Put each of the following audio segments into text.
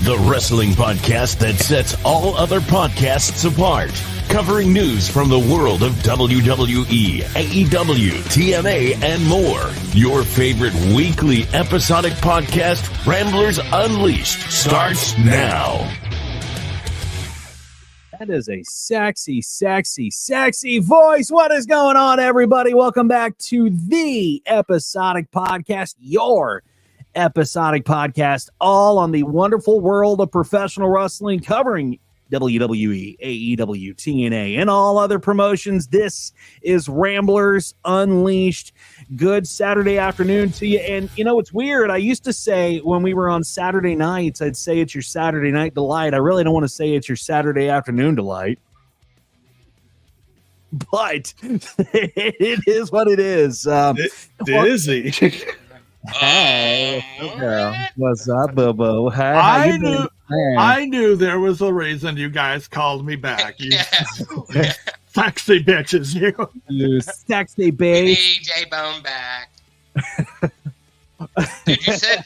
the wrestling podcast that sets all other podcasts apart. Covering news from the world of WWE, AEW, TNA, and more. Your favorite weekly episodic podcast, Ramblers Unleashed, starts now. That is a sexy, sexy, sexy voice. What is going on, everybody? Welcome back to the Episodic Podcast, your episodic podcast, all on the wonderful world of professional wrestling, covering WWE, AEW, TNA, and all other promotions. This is Ramblers Unleashed. Good Saturday afternoon to you. And, you know, it's weird. I used to say when we were on Saturday nights, I'd say it's your Saturday night delight. I really don't want to say it's your Saturday afternoon delight. But it is what it is. Dizzy. Hey, what's up, Bobo? I knew there was a reason you guys called me back. You sexy bitches, you sexy bitch. J-Bone back. Dude, you said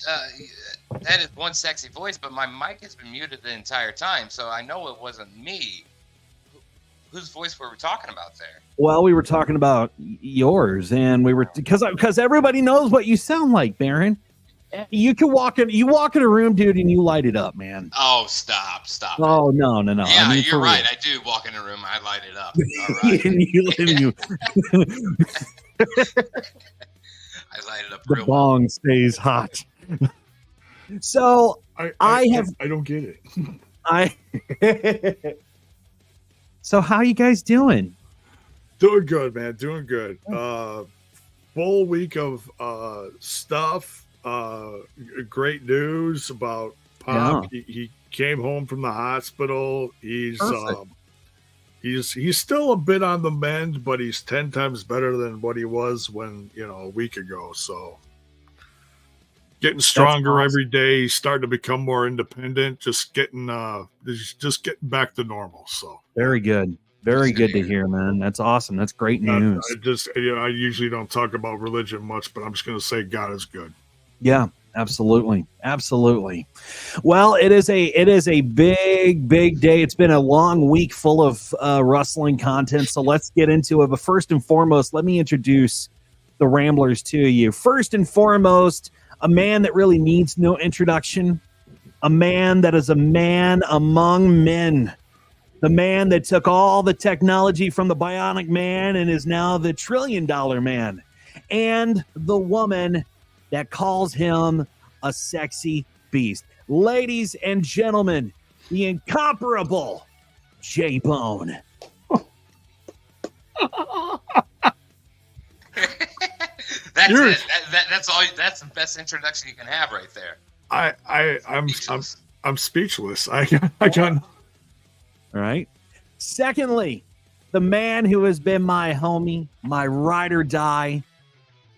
that is one sexy voice, but my mic has been muted the entire time, so I know it wasn't me. Whose voice were we talking about there? Well, we were talking about yours, and we were because everybody knows what you sound like, Baron. You walk in a room, dude, and you light it up, man. Oh, stop! Oh, no. Yeah, I mean, you're right. I do walk in a room, I light it up. All right. I light it up. The bong stays hot. So I don't get it. So how you guys doing? Doing good, man. Doing good. Full week of stuff. Great news about Pop. Yeah. He came home from the hospital. He's still a bit on the mend, but he's 10 times better than what he was a week ago. So getting stronger every day. He's starting to become more independent. Just getting back to normal. So very good. Very good to hear, man. That's awesome. That's great news. I usually don't talk about religion much, but I'm just going to say God is good. Yeah, absolutely. Well, it is a big day. It's been a long week full of wrestling content, so let's get into it. But first and foremost, let me introduce the Ramblers to you. First and foremost, a man that really needs no introduction, a man that is a man among men, the man that took all the technology from the Bionic Man and is now the $1 trillion man, and the woman that calls him a sexy beast. Ladies and gentlemen, the incomparable J-Bone. That's it. That's all. That's the best introduction you can have right there. I'm speechless. I got. All right. Secondly, the man who has been my homie, my ride or die,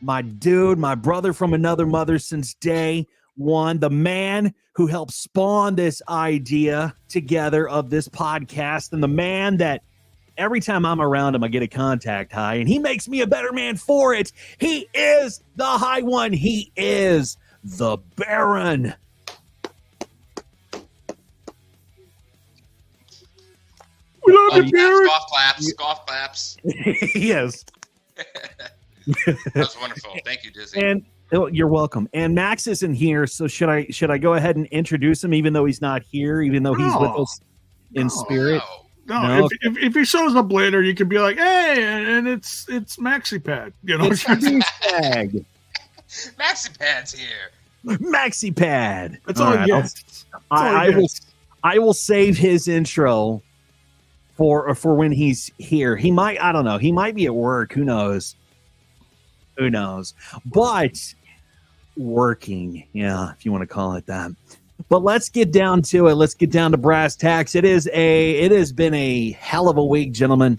my dude, my brother from another mother since day one, the man who helped spawn this idea together of this podcast, and the man that every time I'm around him, I get a contact high, and he makes me a better man for it. He is the high one. He is the Baron. We love you, Baron. Golf claps. Yes. That was wonderful. Thank you, Dizzy. And you're welcome. And Max isn't here, so should I go ahead and introduce him, even though he's not here, even though he's with us in spirit? No. If he shows up later, you can be like, "Hey," and it's MaxiPad. It's douchebag. MaxiPad's here. MaxiPad. That's all right. I will save his intro for when he's here. He might, I don't know. He might be at work. Who knows? But working, yeah, if you want to call it that. But let's get down to it. Let's get down to brass tacks. It has been a hell of a week, gentlemen,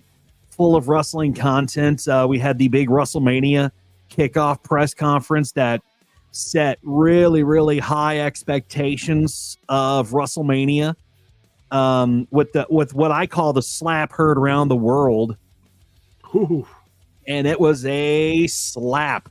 full of wrestling content. We had the big WrestleMania kickoff press conference that set really, really high expectations of WrestleMania. With what I call the slap heard around the world. Ooh. And it was a slap.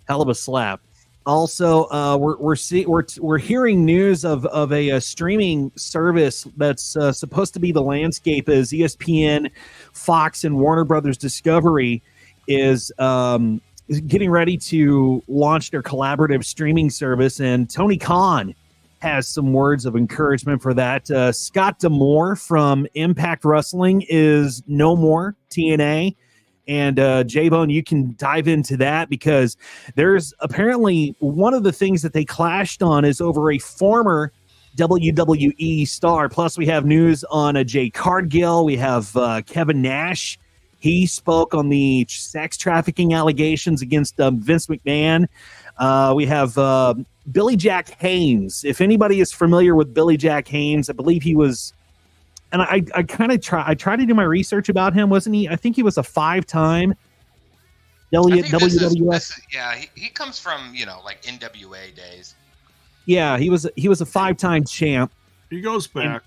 Hell of a slap. Also, we're hearing news of a streaming service that's supposed to be the landscape as ESPN, Fox, and Warner Brothers Discovery is getting ready to launch their collaborative streaming service, and Tony Khan has some words of encouragement for that. Scott D'Amore from Impact Wrestling is no more TNA. And J-Bone, you can dive into that because there's apparently one of the things that they clashed on is over a former WWE star. Plus, we have news on Jay Cargill. We have Kevin Nash. He spoke on the sex trafficking allegations against Vince McMahon. We have Billy Jack Haynes. If anybody is familiar with Billy Jack Haynes, I believe he was... And I tried to do my research about him. Wasn't he? I think he was a 5-time WWF. He comes from, like NWA days. Yeah, he was a 5-time champ. He goes back.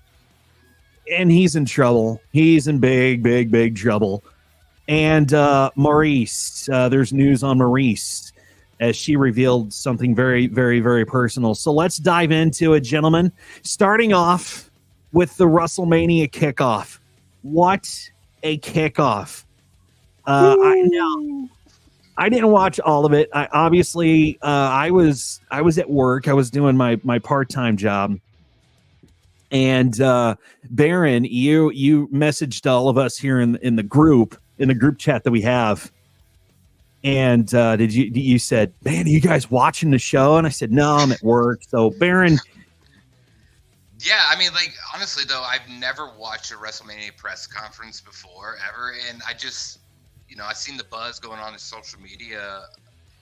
And he's in trouble. He's in big trouble. And Maurice, there's news on Maurice as she revealed something very, very, very personal. So let's dive into it, gentlemen. Starting off with the WrestleMania kickoff. What a kickoff. I didn't watch all of it. I was at work. I was doing my part-time job. And Baron, you messaged all of us here in the group chat that we have. And you said, "Man, are you guys watching the show?" And I said, "No, I'm at work." So Baron, yeah, I mean, honestly, though, I've never watched a WrestleMania press conference before, ever. And I just, I seen the buzz going on in social media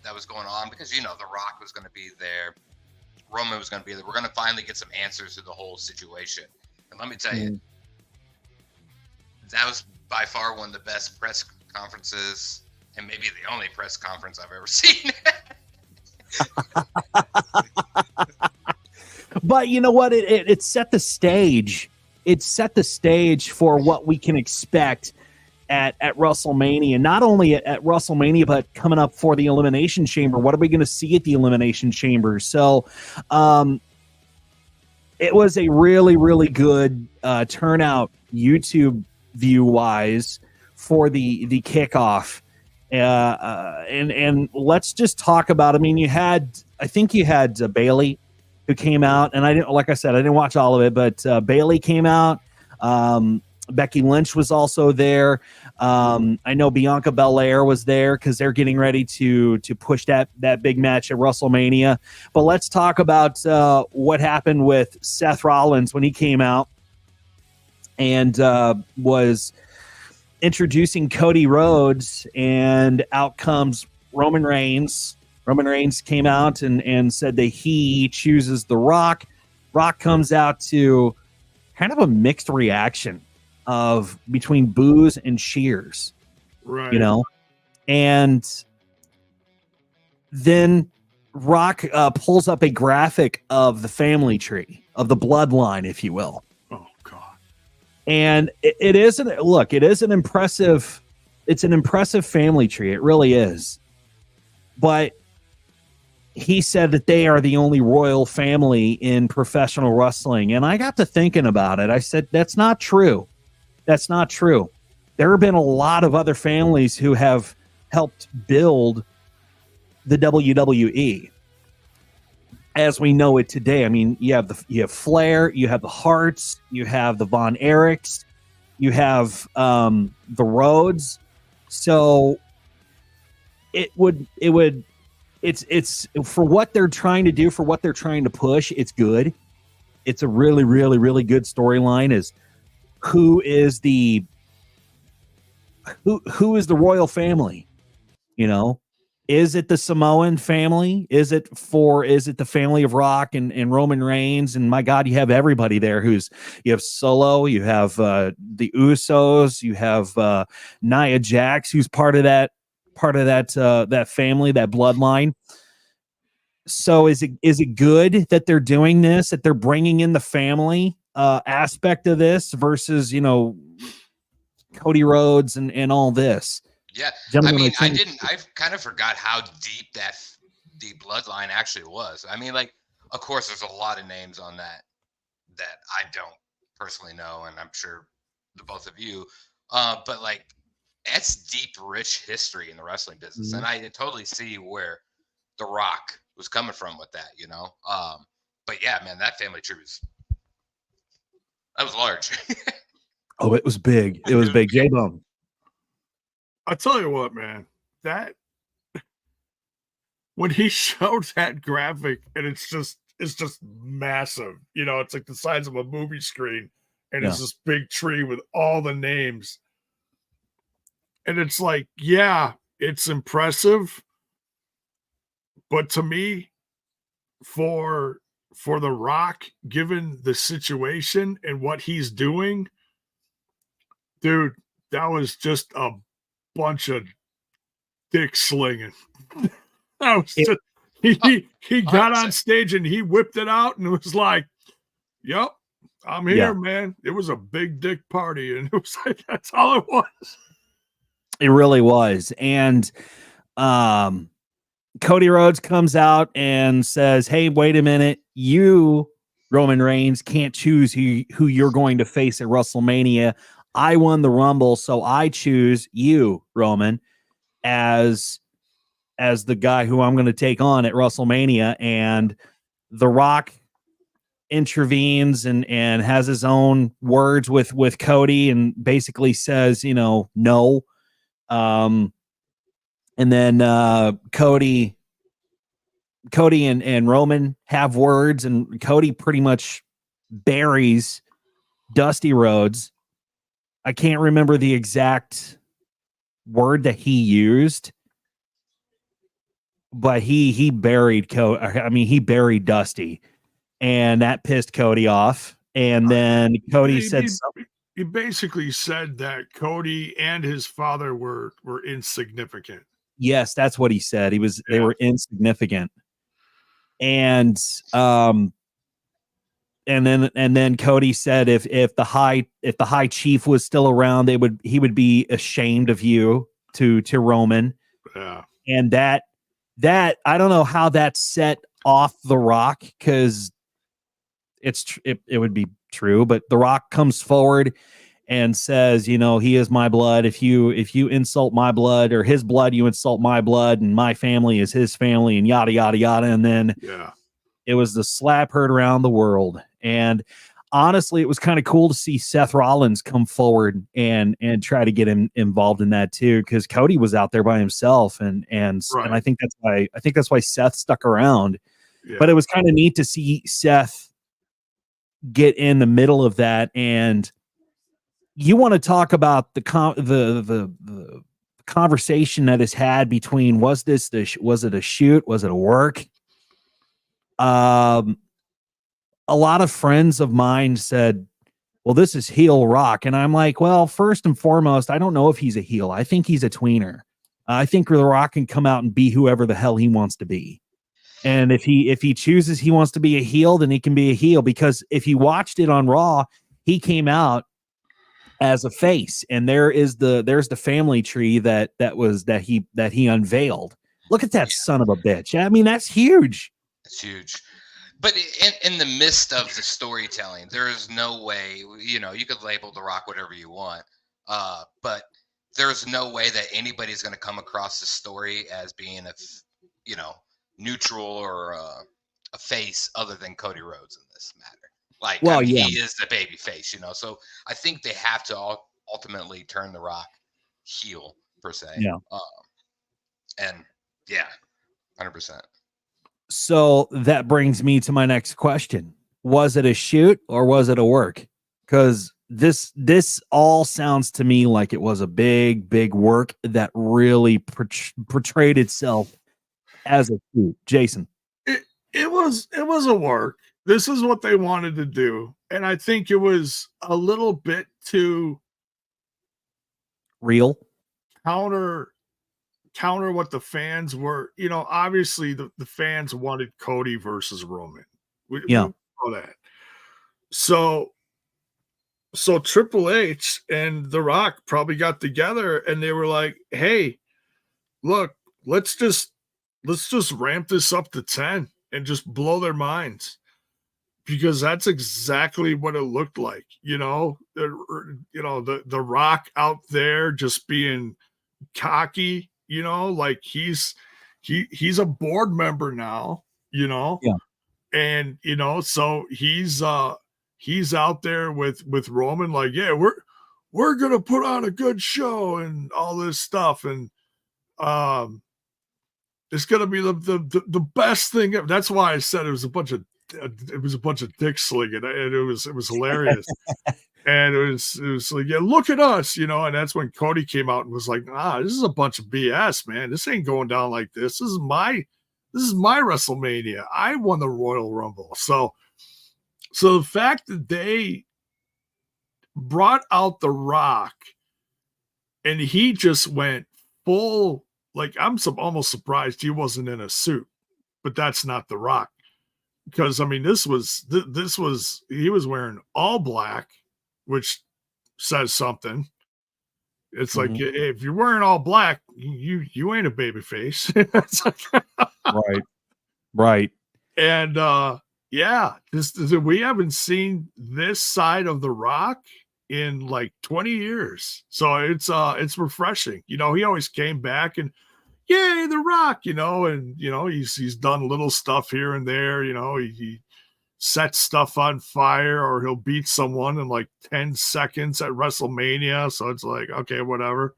that was going on because, The Rock was going to be there. Roman was going to be there. We're going to finally get some answers to the whole situation. And let me tell you, that was by far one of the best press conferences and maybe the only press conference I've ever seen. But you know what? It set the stage. It set the stage for what we can expect at WrestleMania. Not only at WrestleMania, but coming up for the Elimination Chamber. What are we going to see at the Elimination Chamber? So it was a really, really good turnout YouTube view-wise for the kickoff. And let's just talk about, I think you had Bailey, who came out, and I didn't watch all of it, but Bailey came out. Becky Lynch was also there. I know Bianca Belair was there because they're getting ready to push that big match at WrestleMania. But let's talk about what happened with Seth Rollins when he came out and was introducing Cody Rhodes, and out comes Roman Reigns. Roman Reigns came out and said that he chooses The Rock. Rock comes out to kind of a mixed reaction of between boos and cheers, right? And then Rock pulls up a graphic of the family tree, of the bloodline, if you will. Oh God! And it is an impressive. It's an impressive family tree. It really is, but he said that they are the only royal family in professional wrestling. And I got to thinking about it. I said, that's not true. That's not true. There have been a lot of other families who have helped build the WWE as we know it today. You have Flair, you have the Harts, you have the Von Erichs, you have the Rhodes. So it's for what they're trying to do, for what they're trying to push. It's good. It's a really, really, really good storyline. Is who is the royal family? Is it the Samoan family? Is it the family of Rock and Roman Reigns? And my God, you have everybody there. You have Solo, you have the Usos, you have Nia Jax, who's part of that family, that bloodline. So is it good that they're doing this, that they're bringing in the family aspect of this versus Cody Rhodes and all this? Yeah, Gentlemen, I kind of forgot how deep that the bloodline actually was. I mean, like, of course, there's a lot of names on that I don't personally know, and I'm sure the both of you. But like, that's deep, rich history in the wrestling business, and I totally see where The Rock was coming from with that, you know. But yeah, man, that family tree was large. Oh, it was big. It was big. J-Bone. I'll tell you what, man, that when he showed that graphic and it's just massive, you know, it's like the size of a movie screen, and it's this big tree with all the names. And it's like, yeah, it's impressive. But to me, for The Rock, given the situation and what he's doing, dude, that was just a bunch of dick slinging. That was just, he got on stage and he whipped it out and was like, "Yep, I'm here, man." It was a big dick party, and it was like, that's all it was. It really was. And Cody Rhodes comes out and says, "Hey, wait a minute. You, Roman Reigns, can't choose who you're going to face at WrestleMania. I won the Rumble, so I choose you, Roman, as the guy who I'm going to take on at WrestleMania." And The Rock intervenes and has his own words with Cody and basically says, you know, no. And then Cody and Roman have words, and Cody pretty much buries Dusty Rhodes. I can't remember the exact word that he used, but he buried he buried Dusty, and that pissed Cody off. And then Cody said something. He basically said that Cody and his father were insignificant. Yes, that's what he said. They were insignificant. And then Cody said if the high chief was still around, he would be ashamed of you to Roman. Yeah. And that I don't know how that set off The Rock, because it would be true, but The Rock comes forward and says, you know, he is my blood. If you insult my blood or his blood, you insult my blood, and my family is his family, and yada yada yada. And then it was the slap heard around the world. And honestly, it was kind of cool to see Seth Rollins come forward and try to get him involved in that too, because Cody was out there by himself, and I think that's why Seth stuck around. Yeah. But it was kind of neat to see Seth get in the middle of that. And you want to talk about the conversation that is had between, was it a shoot? Was it a work? A lot of friends of mine said, well, this is heel Rock. And I'm like, well, first and foremost, I don't know if he's a heel. I think he's a tweener. I think The Rock can come out and be whoever the hell he wants to be. And if he chooses he wants to be a heel, then he can be a heel, because if you watched it on Raw, he came out as a face, and there's the family tree that he unveiled. Look at that son of a bitch. I mean, that's huge. It's huge. But in the midst of the storytelling, there is no way, you know, you could label The Rock whatever you want, but there's no way that anybody's going to come across the story as being neutral or a face other than Cody Rhodes in this matter. Like, well, he is the baby face, you know. So I think they have to ultimately turn The Rock heel, per se. Yeah. And yeah, 100%. So that brings me to my next question. Was it a shoot or was it a work? Because this all sounds to me like it was a big, big work that really portrayed itself as a shoot. Jason. It was a work. This is what they wanted to do. And I think it was a little bit too real. Counter what the fans were. You know, obviously the fans wanted Cody versus Roman. We know that. So Triple H and The Rock probably got together and they were like, hey, look, let's just let's just ramp this up to 10 and just blow their minds, because that's exactly what it looked like. The Rock out there just being cocky, like he's a board member now, Yeah. and so he's out there with Roman, like, yeah, we're gonna put on a good show and all this stuff, and it's gonna be the best thing. That's why I said it was a bunch of dick slinging, and it was hilarious. And it was like, yeah, look at us, and that's when Cody came out and was like, this is a bunch of BS, man. This ain't going down like this. This is my WrestleMania. I won the Royal Rumble. So the fact that they brought out The Rock and he just went full, like, I'm almost surprised he wasn't in a suit, but that's not The Rock. Because, I mean, this was he was wearing all black, which says something. It's like, hey, if you're wearing all black, you ain't a baby face. Right. And we haven't seen this side of The Rock in like 20 years. So it's refreshing. He always came back and, yay, The Rock, and he's done little stuff here and there. He sets stuff on fire, or he'll beat someone in like 10 seconds at WrestleMania. So it's like, okay, whatever.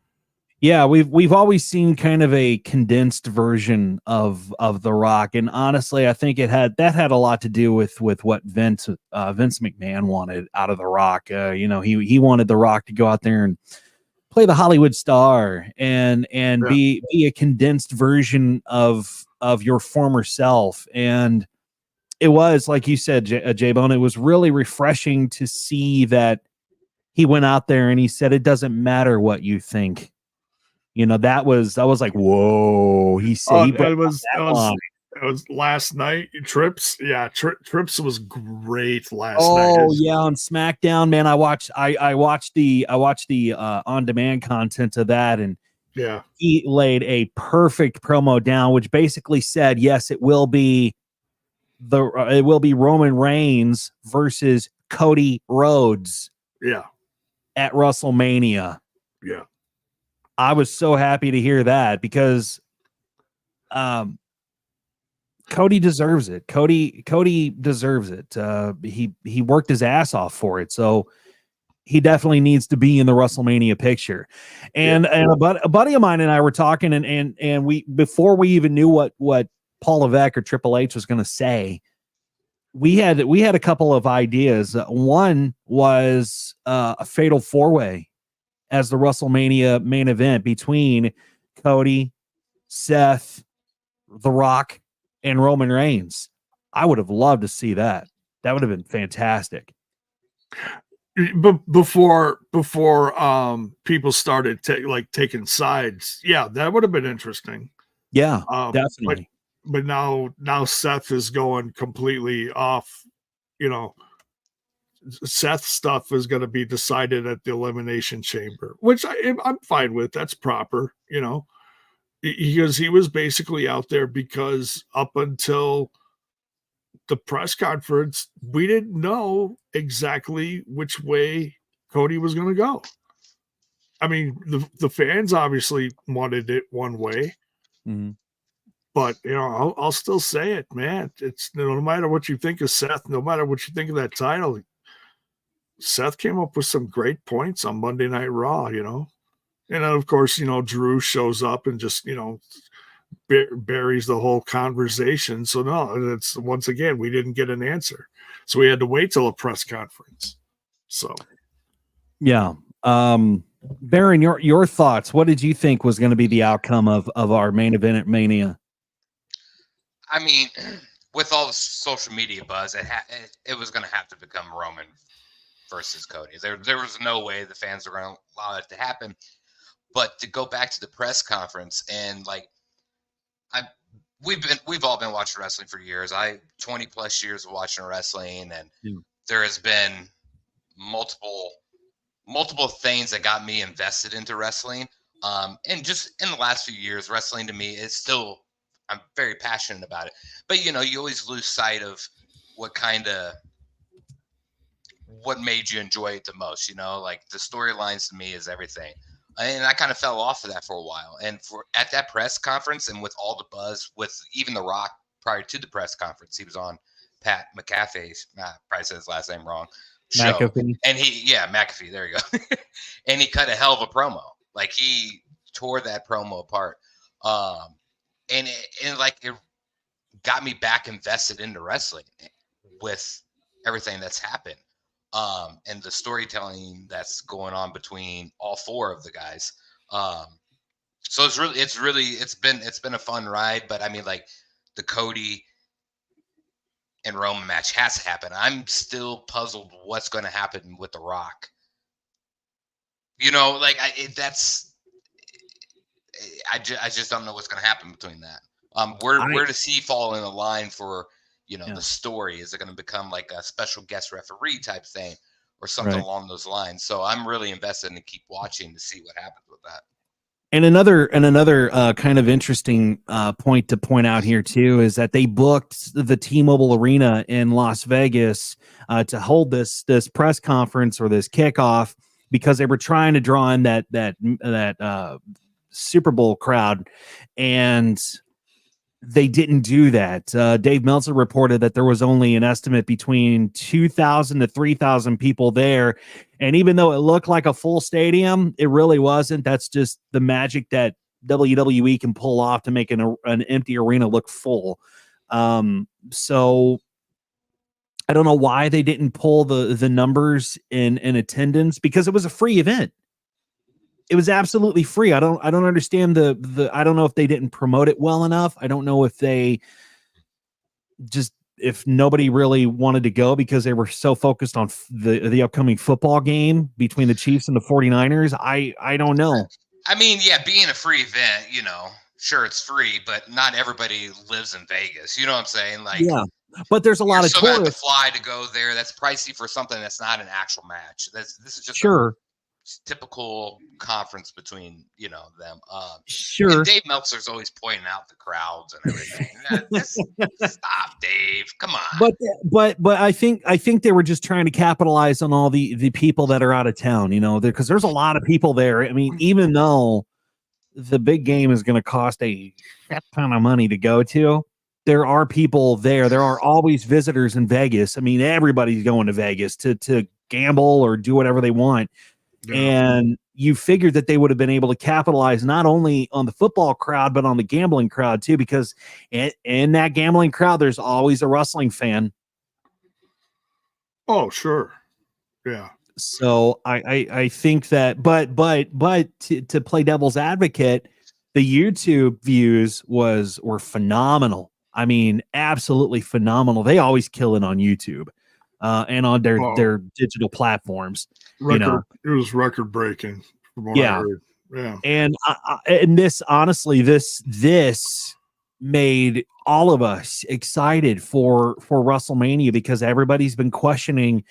Yeah, we've always seen kind of a condensed version of The Rock, and honestly, I think that had a lot to do with what Vince McMahon wanted out of The Rock. He wanted The Rock to go out there and play the Hollywood star and be a condensed version of your former self. And it was, like you said, J-Bone, it was really refreshing to see that he went out there and he said, it doesn't matter what you think. That was like, whoa. He said, it was last night. Trips. Yeah. Trips was great last night. Oh yeah. On SmackDown, man. I watched the on-demand content of that, and yeah, he laid a perfect promo down, which basically said, yes, it will be Roman Reigns versus Cody Rhodes. Yeah. At WrestleMania. Yeah. I was so happy to hear that, because Cody deserves it. Cody deserves it. He worked his ass off for it. So he definitely needs to be in the WrestleMania picture. And a buddy of mine and I were talking, and we, before we even knew what Paul Levesque or Triple H was going to say, we had a couple of ideas. One was a fatal 4-way as the WrestleMania main event between Cody, Seth, The Rock, and Roman Reigns. I would have loved to see that. That would have been fantastic. But before people started taking sides, yeah, that would have been interesting. Yeah, definitely. But now Seth is going completely off. Seth stuff is going to be decided at the Elimination Chamber, which I'm fine with. That's proper, because he was basically out there because up until the press conference, we didn't know exactly which way Cody was going to go. I mean, the fans obviously wanted it one way, but I'll still say it, man. It's no matter what you think of Seth, no matter what you think of that title, Seth came up with some great points on Monday Night Raw, and then of course, Drew shows up and just, buries the whole conversation. So no, it's, once again, we didn't get an answer. So we had to wait till a press conference. So, yeah. Baron, your thoughts. What did you think was going to be the outcome of our main event at Mania? I mean, with all the social media buzz, it was going to have to become Roman versus Cody. There was no way the fans were going to allow it to happen. But to go back to the press conference, and like, we've all been watching wrestling for years. 20 plus years of watching wrestling, and there has been multiple things that got me invested into wrestling. And just in the last few years, wrestling to me is still I'm very passionate about it. But you always lose sight of what made you enjoy it the most. Like the storylines to me is everything. And I kind of fell off of that for a while. And at that press conference and with all the buzz, with even The Rock prior to the press conference, he was on Pat McAfee's, probably said his last name wrong, show. McAfee. And McAfee, there you go. And he cut a hell of a promo. Like he tore that promo apart. And it got me back invested into wrestling with everything that's happened. And the storytelling that's going on between all four of the guys. So it's been a fun ride, but I mean, like the Cody and Roman match has to happen. I'm still puzzled what's going to happen with The Rock. I just don't know what's going to happen between that. Where does he fall in the line for, the story? Is it going to become like a special guest referee type thing or something along those lines? So I'm really invested in keep watching to see what happens with that. And another kind of interesting point to point out here too is that they booked the T-Mobile Arena in Las Vegas to hold this press conference or this kickoff because they were trying to draw in that Super Bowl crowd, and they didn't do that. Dave Meltzer reported that there was only an estimate between 2,000 to 3,000 people there. And even though it looked like a full stadium, it really wasn't. That's just the magic that WWE can pull off to make an empty arena look full. So I don't know why they didn't pull the numbers in attendance, because it was a free event. It was absolutely free. I don't understand I don't know if they didn't promote it well enough. I don't know if if nobody really wanted to go because they were so focused on the upcoming football game between the Chiefs and the 49ers. I don't know. I mean, yeah, being a free event, sure it's free, but not everybody lives in Vegas. You know what I'm saying? Like, yeah, but there's a lot of tourists. tourists. To fly to go there. That's pricey for something that's not an actual match. This is just sure. Typical conference between them. Sure. And Dave Meltzer's always pointing out the crowds and everything. Stop, Dave. Come on. But I think they were just trying to capitalize on all the people that are out of town, because there's a lot of people there. I mean, even though the big game is going to cost a ton of money to go to, there are people there. There are always visitors in Vegas. I mean, everybody's going to Vegas to gamble or do whatever they want. Yeah. And you figured that they would have been able to capitalize not only on the football crowd, but on the gambling crowd too, because in that gambling crowd, there's always a wrestling fan. Oh, sure. Yeah. So I think that, but to play devil's advocate, the YouTube views were phenomenal. I mean, absolutely phenomenal. They always kill it on YouTube. And on their digital platforms, it was record breaking. Yeah. Yeah. And this, honestly, this made all of us excited for WrestleMania, because everybody's been questioning,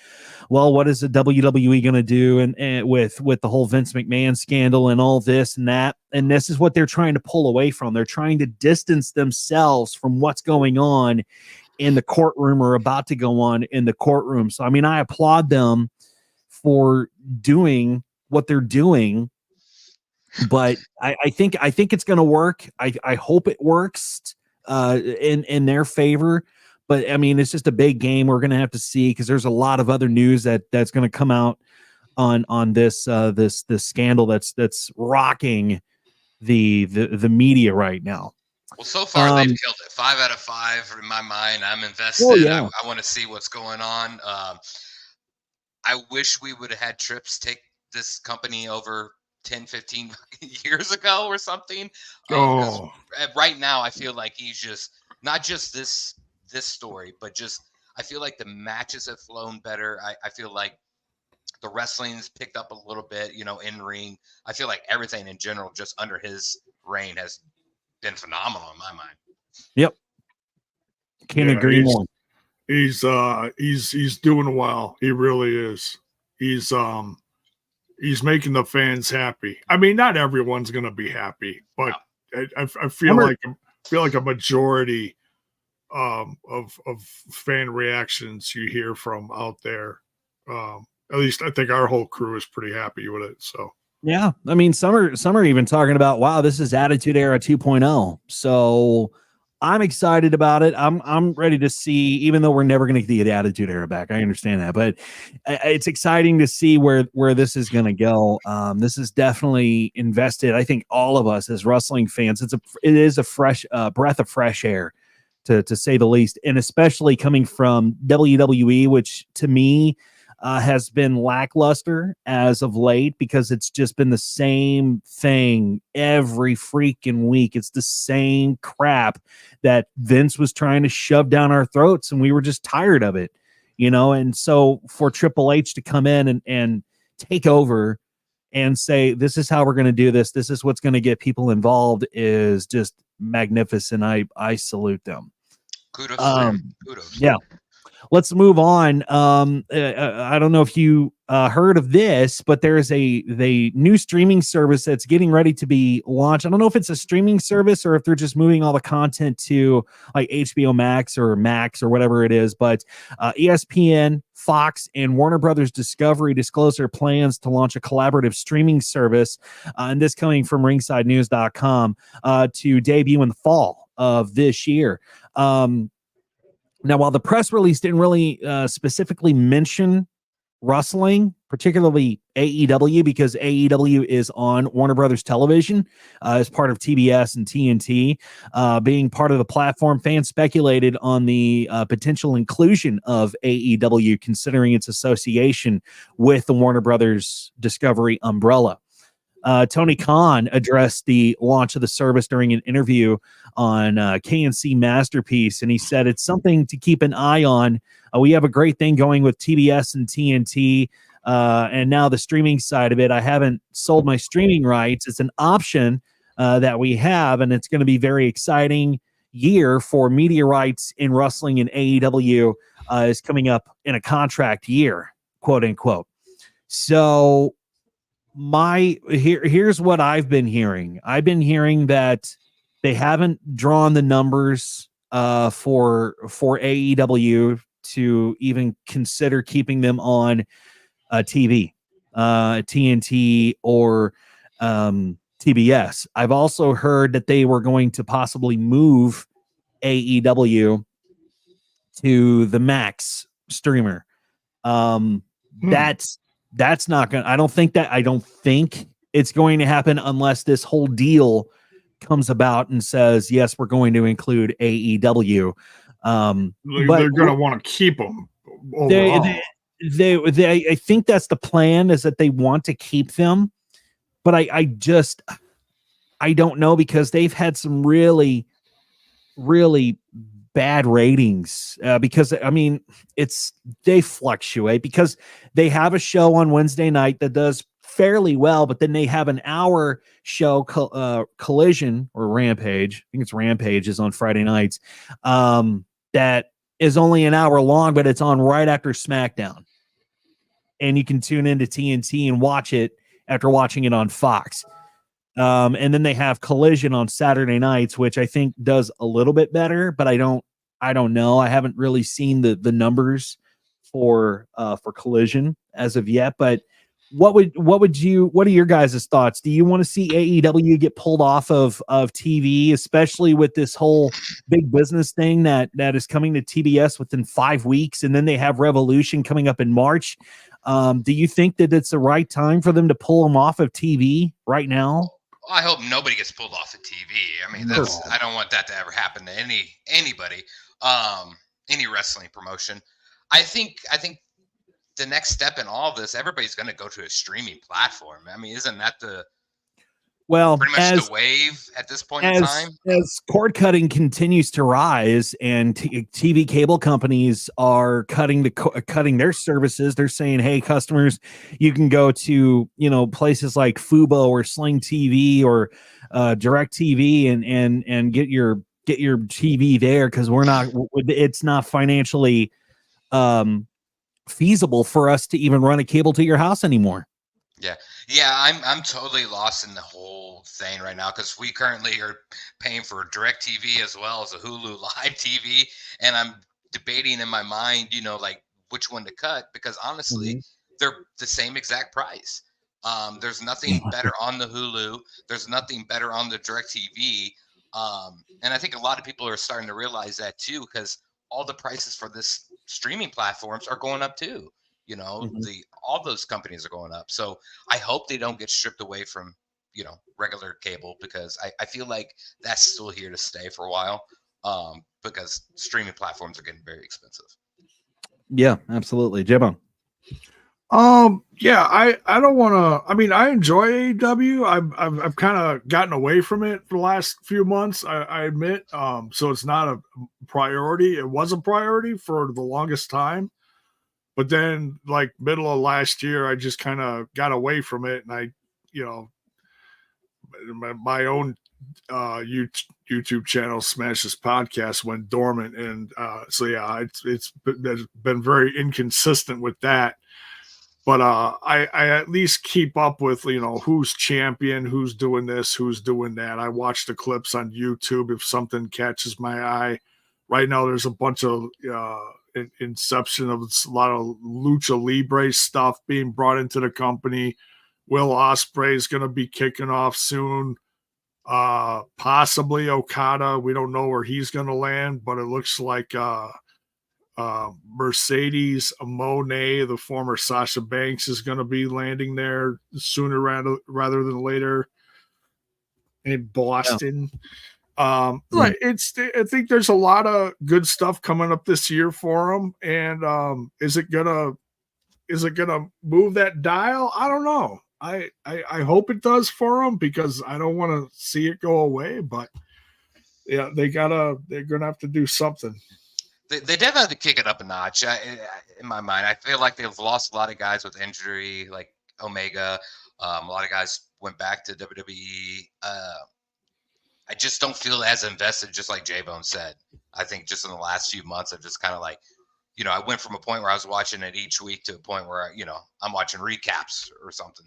well, what is the WWE going to do? And with the whole Vince McMahon scandal and all this and that. And this is what they're trying to pull away from. They're trying to distance themselves from what's going on in the courtroom or about to go on in the courtroom. So, I mean, I applaud them for doing what they're doing, but I think it's going to work. I hope it works in their favor, but I mean, it's just a big game. We're going to have to see, because there's a lot of other news that's going to come out on this scandal that's rocking the media right now. Well, so far they've killed it. 5 out of 5 in my mind. I'm invested. Oh, yeah. I want to see what's going on. I wish we would have had Trips take this company over 10, 15 years ago or something. Right now, I feel like he's just not just this story, but just I feel like the matches have flown better. I feel like the wrestling's picked up a little bit, in ring. I feel like everything in general, just under his reign, has been phenomenal in my mind. Yep. Can't agree more. He's doing well. He really is. He's making the fans happy. I mean, not everyone's gonna be happy, but I feel like feel like a majority of fan reactions you hear from out there. At least I think our whole crew is pretty happy with it. So yeah, I mean, some are even talking about, wow, this is Attitude Era 2.0. So I'm excited about it. I'm ready to see, even though we're never going to get the Attitude Era back. I understand that, but it's exciting to see where this is going to go. This is definitely invested. I think all of us as wrestling fans, it is a fresh breath of fresh air, to say the least, and especially coming from WWE, which to me has been lackluster as of late because it's just been the same thing every freaking week. It's the same crap that Vince was trying to shove down our throats, and we were just tired of it, And so for Triple H to come in and take over and say, this is how we're going to do this, this is what's going to get people involved, is just magnificent. I salute them. Kudos. Kudos. Yeah. Let's move on. I don't know if you heard of this, but there is a new streaming service that's getting ready to be launched. I don't know if it's a streaming service or if they're just moving all the content to like HBO Max or whatever it is. But ESPN, Fox, and Warner Brothers Discovery disclosed their plans to launch a collaborative streaming service, and this coming from ringsidenews.com, to debut in the fall of this year. Now, while the press release didn't really specifically mention wrestling, particularly AEW, because AEW is on Warner Brothers Television as part of TBS and TNT, being part of the platform, fans speculated on the potential inclusion of AEW, considering its association with the Warner Brothers Discovery umbrella. Tony Khan addressed the launch of the service during an interview on KNC Masterpiece, and he said it's something to keep an eye on. We have a great thing going with TBS and TNT, and now the streaming side of it. I haven't sold my streaming rights. It's an option that we have, and it's going to be very exciting year for media rights in wrestling, and AEW is coming up in a contract year, quote unquote. So here's what I've been hearing. I've been hearing that they haven't drawn the numbers for AEW to even consider keeping them on TV, TNT or TBS. I've also heard that they were going to possibly move AEW to the Max streamer. That's not going to, I don't think it's going to happen unless this whole deal comes about and says, yes, we're going to include AEW. They're going to want to keep them overall. I think that's the plan, is that they want to keep them, but I don't know, because they've had some really, really bad ratings, because I mean, they fluctuate, because they have a show on Wednesday night that does fairly well, but then they have an hour show, Collision or Rampage. I think it's Rampage is on Friday nights. That is only an hour long, but it's on right after SmackDown, and you can tune into TNT and watch it after watching it on Fox. And then they have Collision on Saturday nights, which I think does a little bit better, but I don't know. I haven't really seen the numbers for Collision as of yet. But what are your guys' thoughts? Do you want to see AEW get pulled off of TV, especially with this whole big business thing that is coming to TBS within 5 weeks, and then they have Revolution coming up in March? Do you think that it's the right time for them to pull them off of TV right now? I hope nobody gets pulled off of TV. I mean, I don't want that to ever happen to anybody, any wrestling promotion. I think the next step in all of this, everybody's going to go to a streaming platform. I mean, isn't that pretty much the wave at this point in time? As cord cutting continues to rise, and TV cable companies are cutting their services, they're saying, "Hey, customers, you can go to places like Fubo or Sling TV or Direct TV and get your TV there, because it's not financially feasible for us to even run a cable to your house anymore." Yeah, I'm totally lost in the whole thing right now because we currently are paying for DirecTV as well as a Hulu Live TV, and I'm debating in my mind, like which one to cut because honestly, they're the same exact price. There's nothing better on the Hulu. There's nothing better on the DirecTV. And I think a lot of people are starting to realize that too, because all the prices for this streaming platforms are going up too. All those companies are going up. So I hope they don't get stripped away from, regular cable because I feel like that's still here to stay for a while. Because streaming platforms are getting very expensive. Yeah, absolutely. Jibbo. Yeah, I don't want to. I mean, I enjoy AEW. I've kind of gotten away from it for the last few months. I admit. So it's not a priority. It was a priority for the longest time, but then like middle of last year, I just kind of got away from it, and I, my own YouTube channel, Smash This Podcast, went dormant, and so yeah, it's been very inconsistent with that. But I at least keep up with, who's champion, who's doing this, who's doing that. I watch the clips on YouTube if something catches my eye. Right now, there's a bunch of inception of a lot of Lucha Libre stuff being brought into the company. Will Ospreay is going to be kicking off soon. Possibly Okada. We don't know where he's going to land, but it looks like Mercedes Moné, the former Sasha Banks, is going to be landing there sooner rather than later in Boston. Yeah. Right. I think there's a lot of good stuff coming up this year for them. And is it gonna move that dial? I don't know. I hope it does for them because I don't want to see it go away. But yeah, they're gonna have to do something. They definitely have to kick it up a notch. In my mind, I feel like they've lost a lot of guys with injury, like Omega. A lot of guys went back to WWE. I just don't feel as invested, just like J-Bone said. I think just in the last few months, I've just kind of like, I went from a point where I was watching it each week to a point where, I'm watching recaps or something,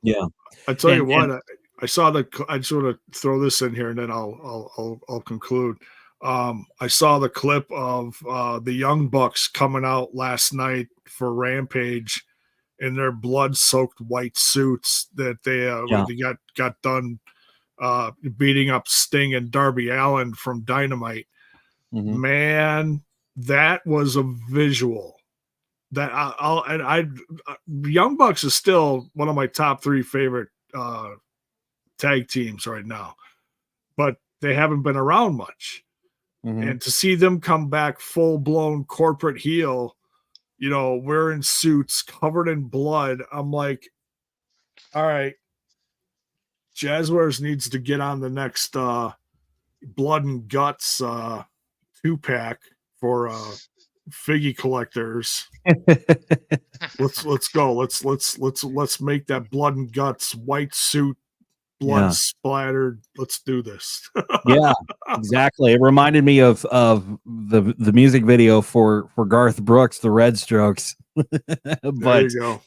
Yeah. I tell you what, I saw I sort of throw this in here and then I'll conclude. I saw the clip of the Young Bucks coming out last night for Rampage in their blood-soaked white suits that they got done beating up Sting and Darby Allin from Dynamite. Man, that was a visual that Young Bucks is still one of my top 3 favorite tag teams right now, but they haven't been around much. And to see them come back full-blown corporate heel, wearing suits covered in blood, I'm like, all right, Jazzwares needs to get on the next Blood and Guts 2-pack for figgy collectors. Let's go. Let's make that Blood and Guts white suit, blood splattered. Let's do this. Yeah, exactly. It reminded me of the music video for Garth Brooks, the Red Strokes. But there you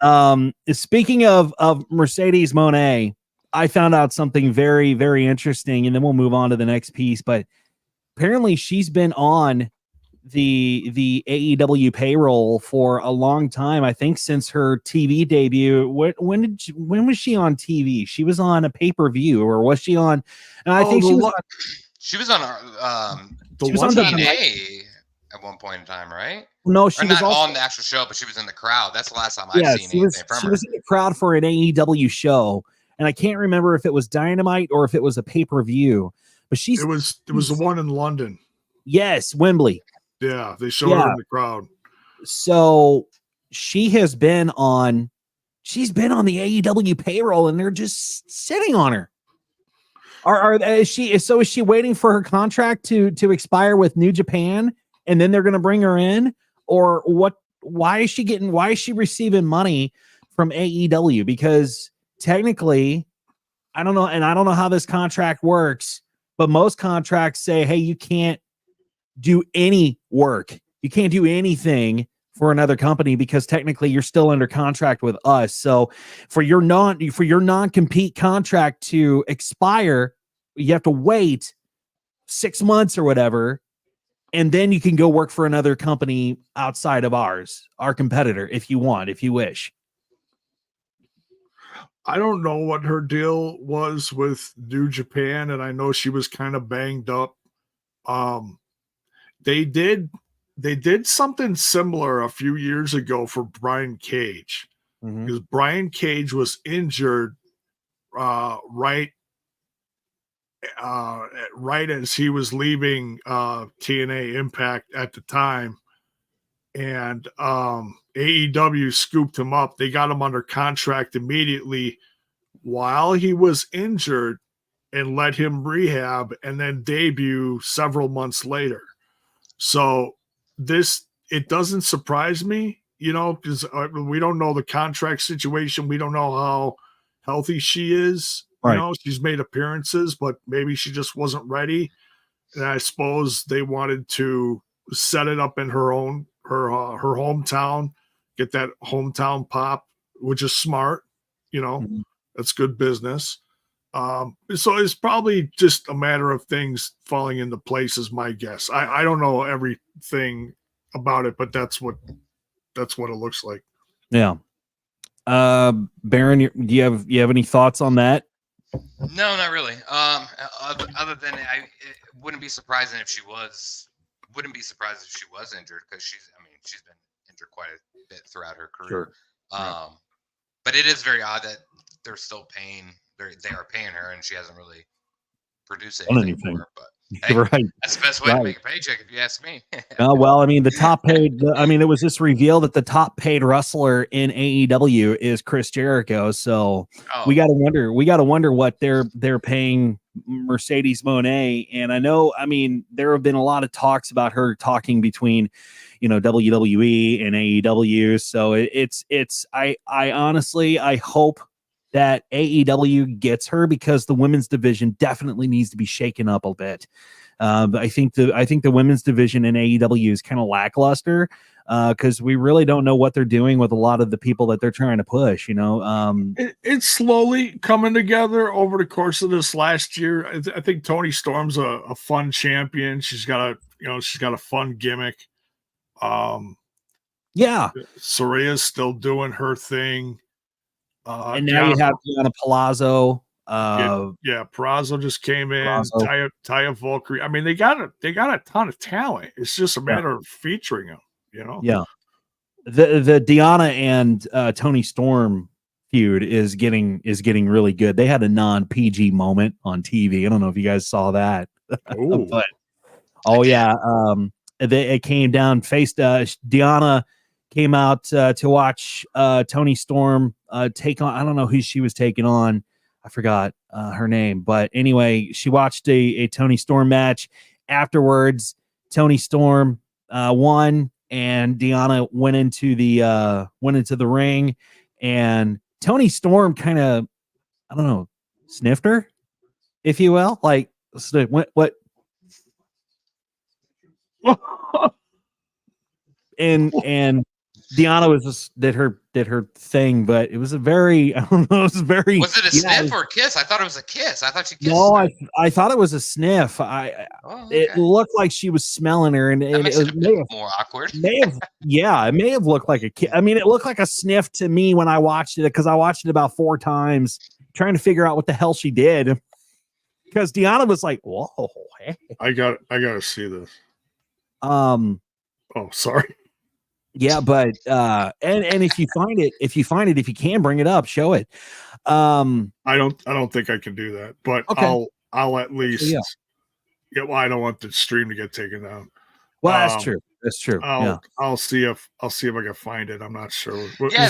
go. Speaking of Mercedes Moné, I found out something very, very interesting, and then we'll move on to the next piece. But apparently, she's been on the AEW payroll for a long time. I think since her TV debut. When was she on TV? She was on a pay-per-view, or was she on? And I think she was on TNA at one point in time, right? No, she was not on the actual show, but she was in the crowd. That's the last time I've seen anything from her. She was in the crowd for an AEW show, and I can't remember if it was Dynamite or if it was a pay-per-view. But it was the one in London. Yes, Wembley. Yeah, they showed her in the crowd. So she's been on the AEW payroll, and they're just sitting on her. Is she waiting for her contract to expire with New Japan, and then they're going to bring her in, or what? Why is she receiving money from AEW? Because technically, I don't know, and I don't know how this contract works, but most contracts say, hey, you can't do any work. You can't do anything for another company because technically you're still under contract with us. So for your non-compete contract to expire, you have to wait 6 months or whatever, and then you can go work for another company outside of our competitor, if you wish. I don't know what her deal was with New Japan, and I know she was kind of banged up. They did something similar a few years ago for Brian Cage, because Brian Cage was injured right as he was leaving TNA Impact at the time, and AEW scooped him up. They got him under contract immediately while he was injured and let him rehab and then debut several months later. So it doesn't surprise me, because we don't know the contract situation. We don't know how healthy she is. Right. She's made appearances, but maybe she just wasn't ready. And I suppose they wanted to set it up in her hometown, get that hometown pop, which is smart. That's good business. So it's probably just a matter of things falling into place, is my guess. I don't know everything about it, but that's what it looks like. Yeah. Baron, do you have any thoughts on that? No, not really. Other than it wouldn't be surprising if she was. Wouldn't be surprised if she was injured, because she's been injured quite a bit throughout her career. Sure. But it is very odd that they're still paying. They are paying her, and she hasn't really produced anything for her. But hey, right. That's the best way to make a paycheck, if you ask me. Well, the top paid. It was just revealed that the top paid wrestler in AEW is Chris Jericho. So we got to wonder what they're paying Mercedes Moné. And I know, there have been a lot of talks about her talking between, WWE and AEW. So I honestly, I hope that AEW gets her, because the women's division definitely needs to be shaken up a bit. I think the women's division in AEW is kind of lackluster, because we really don't know what they're doing with a lot of the people that they're trying to push. It's slowly coming together over the course of this last year. I think Toni Storm's a fun champion. She's got a fun gimmick. Soraya's still doing her thing. And now you have Deonna Purrazzo. Purrazzo just came in. Taya Valkyrie. They got a ton of talent. It's just a matter of featuring them. Yeah. The Deonna and Toni Storm feud is getting really good. They had a non-PG moment on TV. I don't know if you guys saw that. But it came down. Deonna came out to watch Toni Storm take on, I don't know who she was taking on. I forgot her name. But anyway, she watched a Toni Storm match. Afterwards, Toni Storm won, and Deonna went into the ring, and Toni Storm kind of, I don't know, sniffed her, if you will. Like, what? and Deonna was just did her thing, but it was a very, I don't know, it was very. Was it a sniff or a kiss? I thought it was a kiss. I thought she kissed. No, I thought it was a sniff. It looked like she was smelling her, and it makes it a bit more awkward. It may have looked like a kiss. It looked like a sniff to me when I watched it, because I watched it about 4 times trying to figure out what the hell she did. Because Deonna was like, "Whoa, hey." I gotta see this. Oh, sorry. Yeah, but and if you can bring it up, show it. I don't think I can do that, but okay. I'll at least. Yeah. Well, I don't want the stream to get taken down. Well, that's true. That's true. I'll see if I can find it. I'm not sure. Yeah,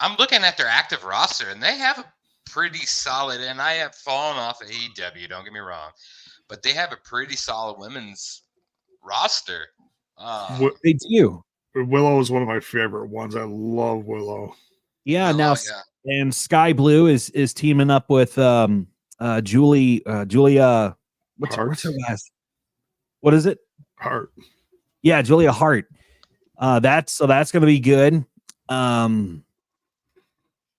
I'm looking at their active roster, and they have a pretty solid. And I have fallen off AEW. Don't get me wrong, but they have a pretty solid women's roster. They do. Willow is one of my favorite ones. I love Willow. Yeah, and Sky Blue is teaming up with Julia. What's her last? What is it? Hart. Yeah, Julia Hart. That's going to be good. I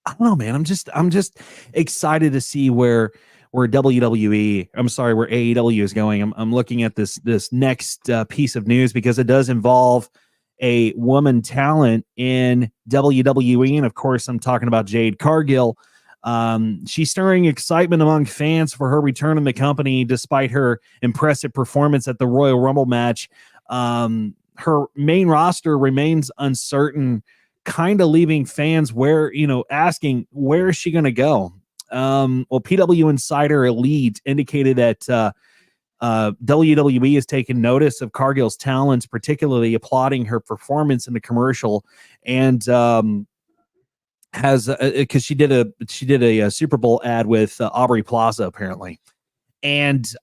don't know, man. I'm just excited to see where WWE, I'm sorry, where AEW is going. I'm looking at this next piece of news because it does involve a woman talent in WWE, and of course, I'm talking about Jade Cargill. She's stirring excitement among fans for her return in the company, despite her impressive performance at the Royal Rumble match. Her main roster remains uncertain, kind of leaving fans asking where is she going to go. Well, PW Insider Elite indicated that WWE has taken notice of Cargill's talents, particularly applauding her performance in the commercial, and has because she did a Super Bowl ad with Aubrey Plaza apparently, and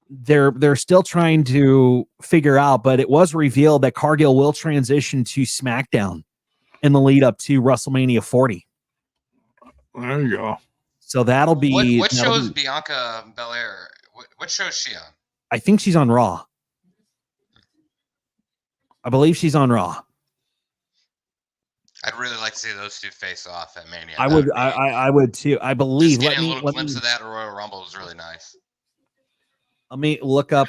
they're still trying to figure out, but it was revealed that Cargill will transition to SmackDown in the lead up to WrestleMania 40. There you go. So that'll be what show is Bianca Belair? What show is she on? I think she's on Raw. I believe she's on Raw. I'd really like to see those two face off at Mania. I would too. I believe. Just getting a little glimpse of that at Royal Rumble was really nice. Let me look up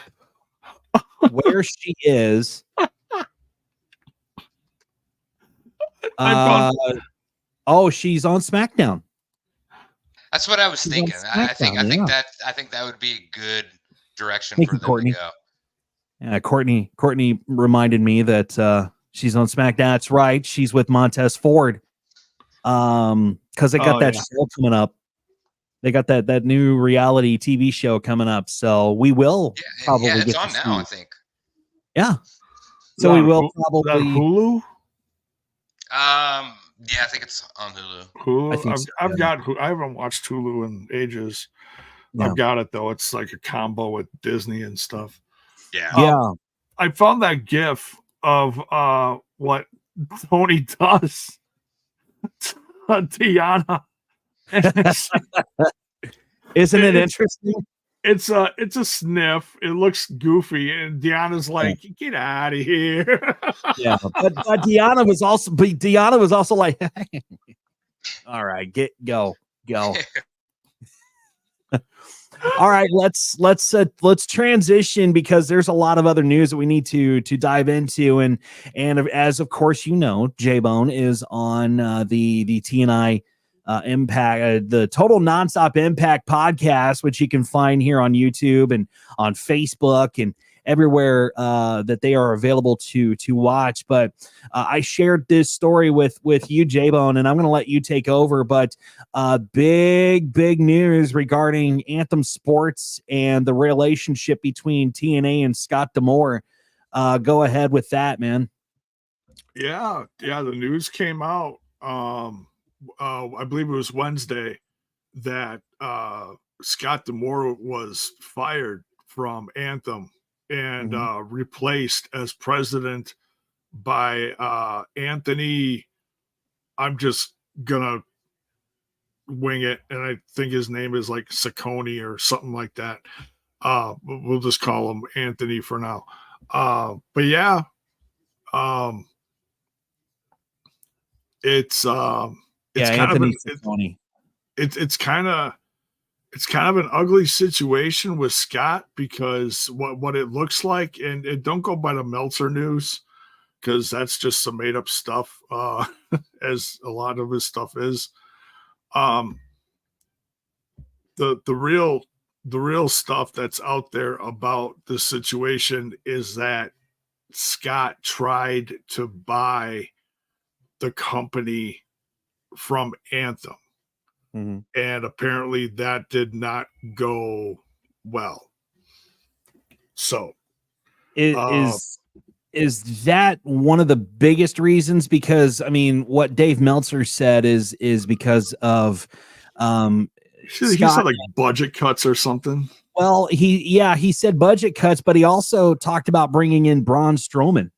where she is. She's on SmackDown. That's what I was thinking. I think that would be a good direction for them Courtney. to go. Yeah, Courtney reminded me that she's on SmackDown. That's right. She's with Montez Ford. Because they got that show coming up. They got that new reality TV show coming up. So we will probably it's get on now, I think. Yeah. So we will probably Hulu. Yeah, I think it's on Hulu. Hulu. I haven't watched Hulu in ages. Yeah. I've got it though. It's like a combo with Disney and stuff. Yeah. I found that GIF of what Tony does to Deanna. Isn't it interesting? It's a sniff. It looks goofy, and Deanna's like, "Get out of here." Yeah, but Deanna was also like, "All right, go." All right, let's transition because there's a lot of other news that we need to dive into, and as of course you know, J-Bone is on the TNI Impact, the Total Nonstop Impact podcast, which you can find here on YouTube and on Facebook and everywhere that they are available to watch. But I shared this story with you, J-Bone, and I'm going to let you take over. But big news regarding Anthem Sports and the relationship between TNA and Scott D'Amore. Go ahead with that, man. Yeah, the news came out. I believe it was Wednesday that Scott D'Amore was fired from Anthem and replaced as president by Anthony. I'm just gonna wing it, and I think his name is like Saccone or something like that. We'll just call him Anthony for now. But yeah, it's kind of an ugly situation with Scott because what it looks like, and it don't go by the Meltzer news because that's just some made up stuff, as a lot of his stuff is. The real stuff that's out there about the situation is that Scott tried to buy the company from Anthem. And apparently that did not go well. So is that one of the biggest reasons? Because I mean, what Dave Meltzer said is because of he said like budget cuts or something. Well, he said budget cuts, but he also talked about bringing in Braun Strowman.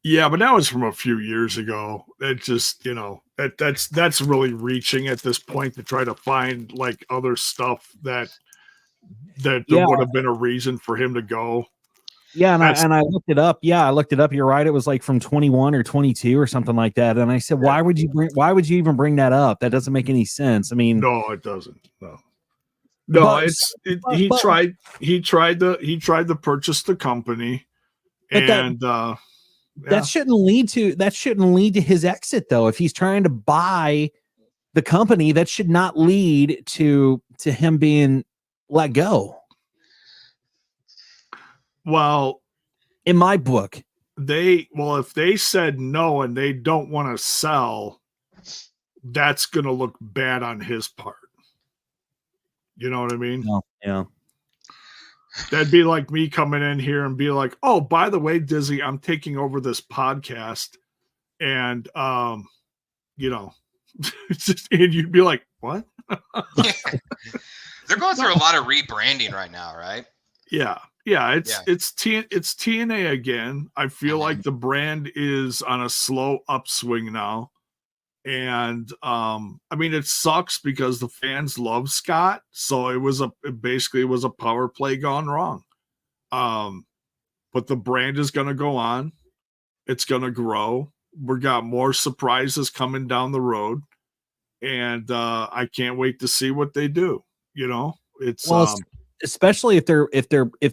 Yeah, but that was from a few years ago. It just, that's really reaching at this point to try to find like other stuff that there would have been a reason for him to go. Yeah, and I looked it up. Yeah, I looked it up. You're right. It was like from 21 or 22 or something like that. And I said, why would you even bring that up? That doesn't make any sense. I mean, no, it doesn't. No, he tried to purchase the company, and that shouldn't lead to his exit though. If he's trying to buy the company, that should not lead to him being let go. Well, in my book, if they said no and they don't want to sell, that's going to look bad on his part. You know what I mean? Yeah. That'd be like me coming in here and be like, "Oh, by the way, Dizzy, I'm taking over this podcast," and you know, and you'd be like, "What?" They're going through a lot of rebranding right now, right? Yeah. It's TNA again. I feel like the brand is on a slow upswing now. And I mean, it sucks because the fans love Scott, so it basically was a power play gone wrong. But the brand is going to go on. It's going to grow. We got more surprises coming down the road, and I can't wait to see what they do. You know, it's especially if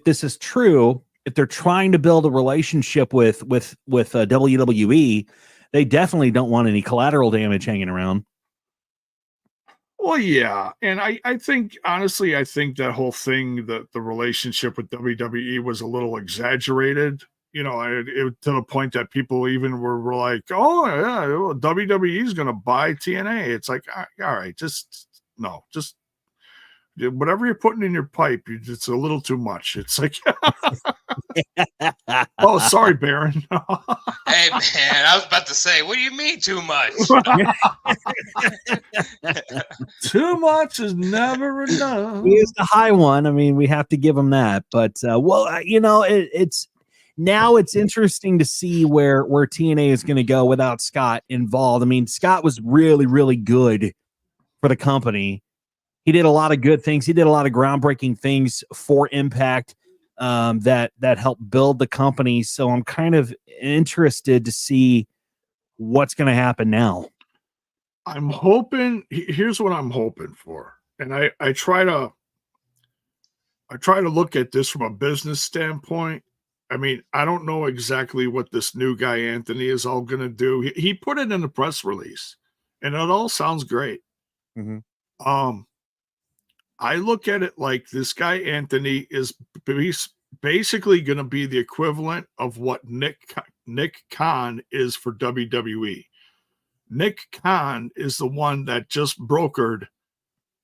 this is true, if they're trying to build a relationship with WWE. They definitely don't want any collateral damage hanging around. Well, yeah. And I think, honestly, that whole thing, the relationship with WWE was a little exaggerated, you know, to the point that people even were like, oh, yeah, WWE is going to buy TNA. It's like, all right, just whatever you're putting in your pipe, it's a little too much. It's like, oh, sorry, Baron. Hey, man, I was about to say, what do you mean too much? Too much is never enough. He is the high one. I mean, we have to give him that. But, you know, it's interesting to see where TNA is going to go without Scott involved. I mean, Scott was really, really good for the company. He did a lot of good things. He did a lot of groundbreaking things for Impact that helped build the company. So I'm kind of interested to see what's going to happen now. I'm hoping. Here's what I'm hoping for, and I try to look at this from a business standpoint. I mean, I don't know exactly what this new guy Anthony is all going to do. He put it in the press release, and it all sounds great. Mm-hmm. I look at it like this guy Anthony is basically going to be the equivalent of what Nick Khan is for WWE. Nick Khan is the one that just brokered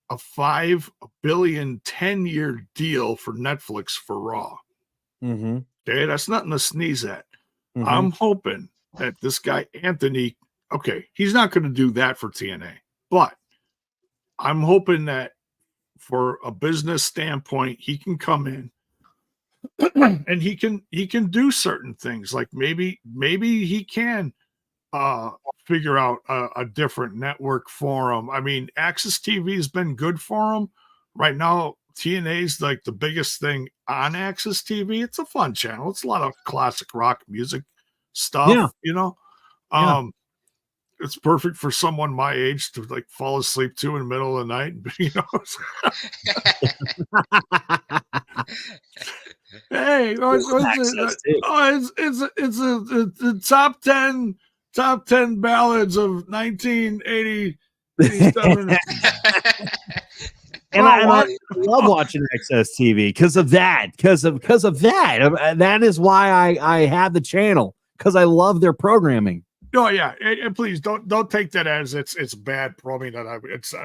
a $5 billion 10-year deal for Netflix for Raw. Mm-hmm. Okay, that's nothing to sneeze at. Mm-hmm. I'm hoping that this guy Anthony, okay, he's not going to do that for TNA, but I'm hoping that for a business standpoint, he can come in and he can do certain things. Like maybe he can figure out a different network for him. I mean, Access TV has been good for him. Right now, TNA's like the biggest thing on Access TV. It's a fun channel. It's a lot of classic rock music stuff, you know. It's perfect for someone my age to like fall asleep to in the middle of the night. You know, hey, what's it? Oh, it's a top 10 ballads of 1987. And I love watching Access TV because of that. Because of that. That is why I have the channel, because I love their programming. Oh yeah, and please don't take that as it's bad for me that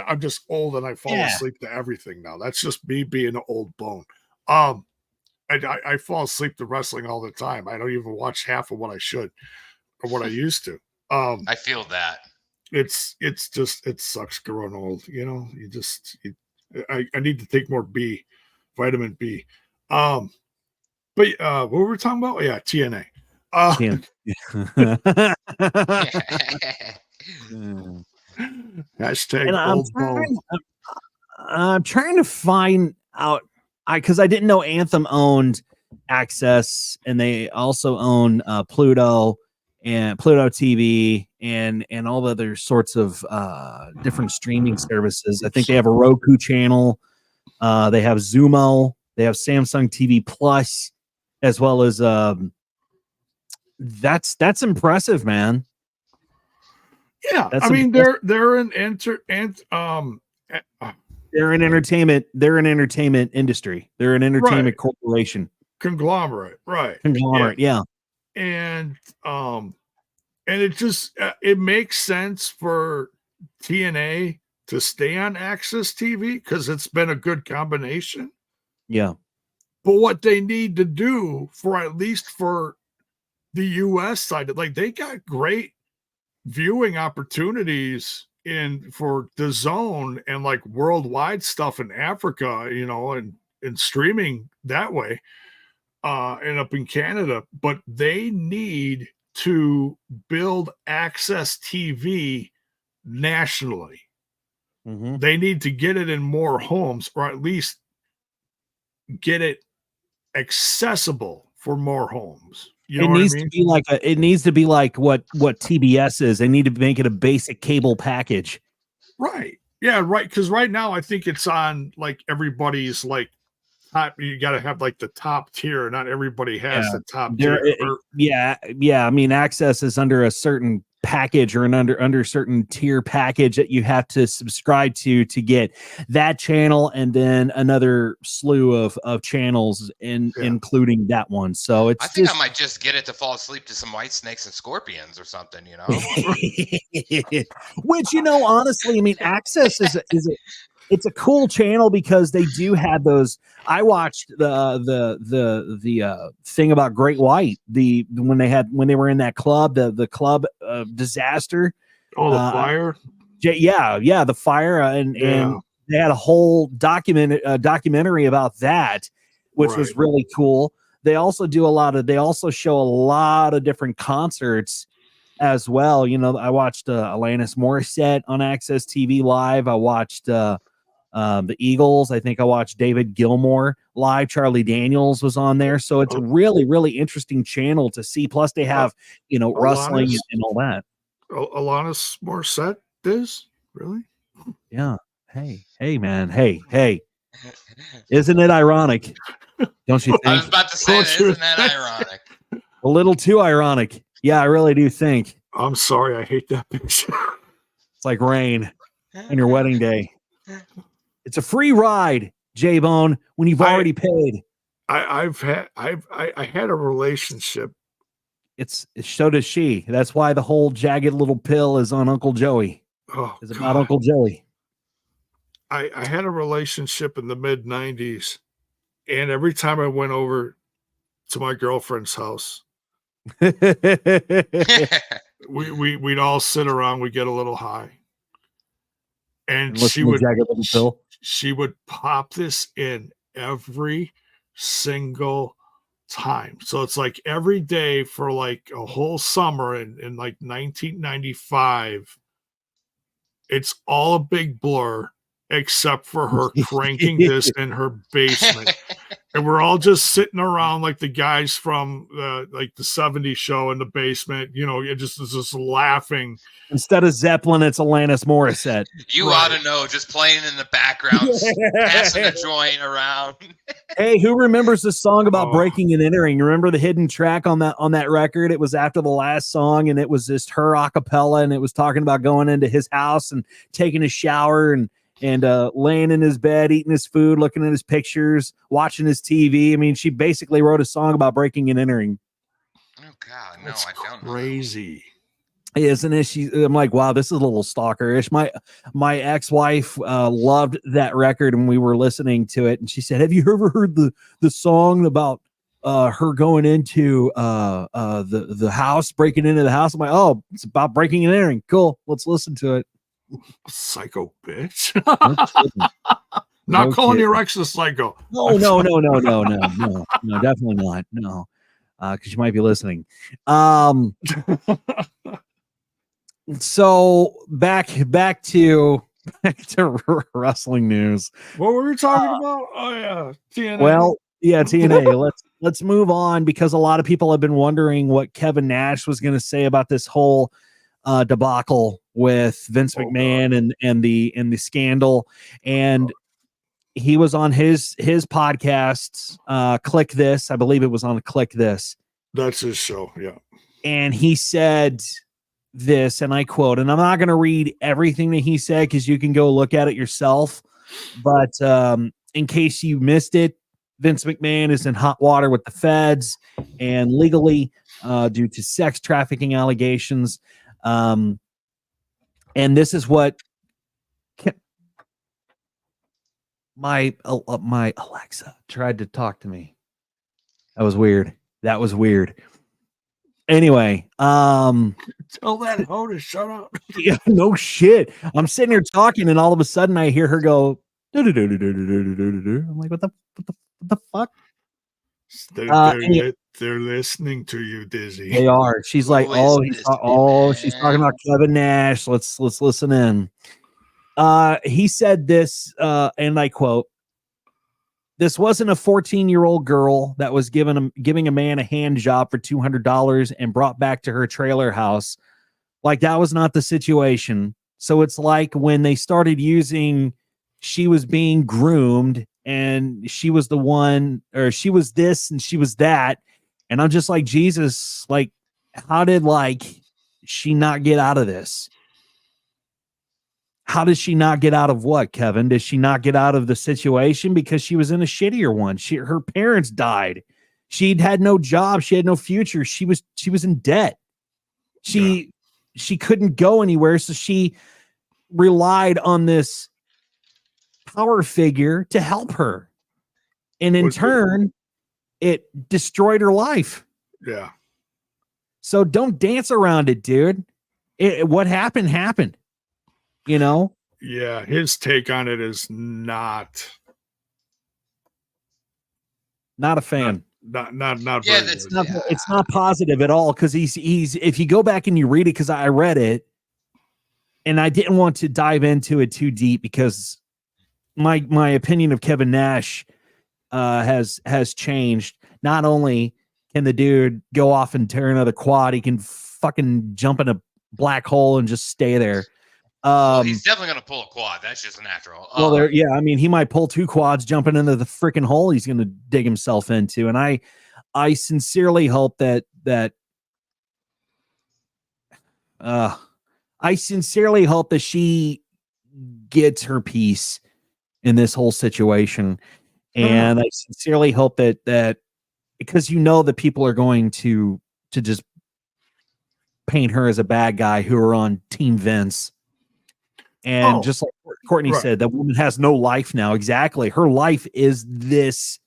I'm just old and I fall asleep to everything now. That's just me being an old bone. I fall asleep to wrestling all the time. I don't even watch half of what I should or what I used to. I feel that it's just it sucks growing old. You know, I need to take more vitamin B. But what were we talking about? Yeah, TNA. Hashtag old bone. I'm trying to find out because I didn't know Anthem owned Access, and they also own Pluto and Pluto TV and all the other sorts of different streaming services. I think they have a Roku channel. They have Zumo. They have Samsung TV Plus, as well as that's impressive, man. Yeah, That's I mean impressive. they're an They're an entertainment. They're an entertainment industry. They're an entertainment Right. corporation. Conglomerate, right? Conglomerate, yeah. And it just it makes sense for TNA to stay on Access TV because it's been a good combination. Yeah. But what they need to do for at least for the US side, like they got great viewing opportunities in for the zone and like worldwide stuff in Africa, you know, and streaming that way, and up in Canada, but they need to build Access TV nationally. Mm-hmm. They need to get it in more homes, or at least get it accessible for more homes. You know It what I needs mean? to be like it needs to be like what TBS is. They need to make it a basic cable package. Right. Yeah, right. Because right now I think it's on like everybody's like top. You got to have like the top tier. Not everybody has the top tier. Yeah. I mean, Access is under a certain package or under certain tier package that you have to subscribe to get that channel and then another slew of channels including that one. So it's I think I might just get it to fall asleep to some White Snakes and Scorpions or something, you know. Which, you know, honestly, I mean, Access is it's a cool channel because they do have those. I watched the thing about Great White, when they were in that club, the club disaster. Oh, the fire. Yeah, the fire, and they had a whole documentary about that, which was really cool. They also show a lot of different concerts as well. You know, I watched Alanis Morissette on Access TV Live. I watched the Eagles. I think I watched David Gilmour live. Charlie Daniels was on there. So it's a really, really interesting channel to see. Plus they have, you know, wrestling and all that. Alanis Morissette is? Really? Yeah. Hey, man. Hey. Isn't it ironic? Don't you think? I was about to say, isn't that ironic? A little too ironic. Yeah, I really do think. I'm sorry. I hate that picture. It's like rain on your wedding day. It's a free ride, J-Bone, when you've already paid. I had a relationship. So does she. That's why the whole jagged little pill is on Uncle Joey. It's about Uncle Joey. I had a relationship in the mid 90s, and every time I went over to my girlfriend's house, we'd all sit around, we'd get a little high. And she would pop this in every single time. So it's like every day for like a whole summer in like 1995. It's all a big blur except for her cranking this in her basement. And we're all just sitting around like the guys from like the 70s show in the basement, you know, just laughing. Instead of Zeppelin, it's Alanis Morissette. You ought to know, just playing in the background, passing a joint around. Hey, who remembers the song about breaking and entering? Remember the hidden track on that record? It was after the last song, and it was just her a cappella, and it was talking about going into his house and taking a shower and laying in his bed, eating his food, looking at his pictures, watching his TV. I mean, she basically wrote a song about breaking and entering. Oh God, no, That's I don't know. Crazy. Isn't it? I'm like, wow, this is a little stalkerish. My ex-wife loved that record, and we were listening to it, and she said, "Have you ever heard the song about her going into the house, breaking into the house?" I'm like, "Oh, it's about breaking and entering. Cool, let's listen to it." Psycho bitch. No Not calling your ex a psycho. No, definitely not. No, because you might be listening. So back to wrestling news. What were we talking about? Oh yeah, TNA. Well, yeah, TNA. let's move on, because a lot of people have been wondering what Kevin Nash was going to say about this whole debacle with Vince McMahon and the scandal. And he was on his podcast, Click This. I believe it was on Click This. That's his show, yeah. And he said this, and I quote, and I'm not going to read everything that he said because you can go look at it yourself. But in case you missed it, Vince McMahon is in hot water with the feds and legally due to sex trafficking allegations. And this is what my Alexa tried to talk to me. That was weird. Anyway, tell that hoe to shut up. Yeah, no shit. I'm sitting here talking, and all of a sudden I hear her go. I'm like, what the fuck? They're listening to you, Dizzy. They are. She's like, she's talking about Kevin Nash. Let's listen in. He said this, and I quote, "This wasn't a 14-year-old girl that was giving a man a hand job for $200 and brought back to her trailer house. Like, that was not the situation. So it's like when they started using, she was being groomed and she was the one, or she was this and she was that. And I'm just like, Jesus, like, how did she not get out of this? How does she not get out of what, Kevin? Does she not get out of the situation because she was in a shittier one? Her parents died. She'd had no job. She had no future. She was in debt. She couldn't go anywhere. So she relied on this power figure to help her. And in turn, it destroyed her life. Yeah. So don't dance around it, dude. What happened. You know? Yeah, his take on it is not a fan. Not yeah, very it's not positive at all, because he's if you go back and you read it, because I read it and I didn't want to dive into it too deep, because my opinion of Kevin Nash has changed. Not only can the dude go off and tear another quad, he can fucking jump in a black hole and just stay there. He's definitely going to pull a quad. That's just natural. Well, I mean, he might pull two quads jumping into the freaking hole he's going to dig himself into. And I sincerely hope that she gets her piece in this whole situation. And I sincerely hope that because that people are going to just paint her as a bad guy who are on Team Vince. And just like Courtney said, that woman has no life now. Exactly. Her life is this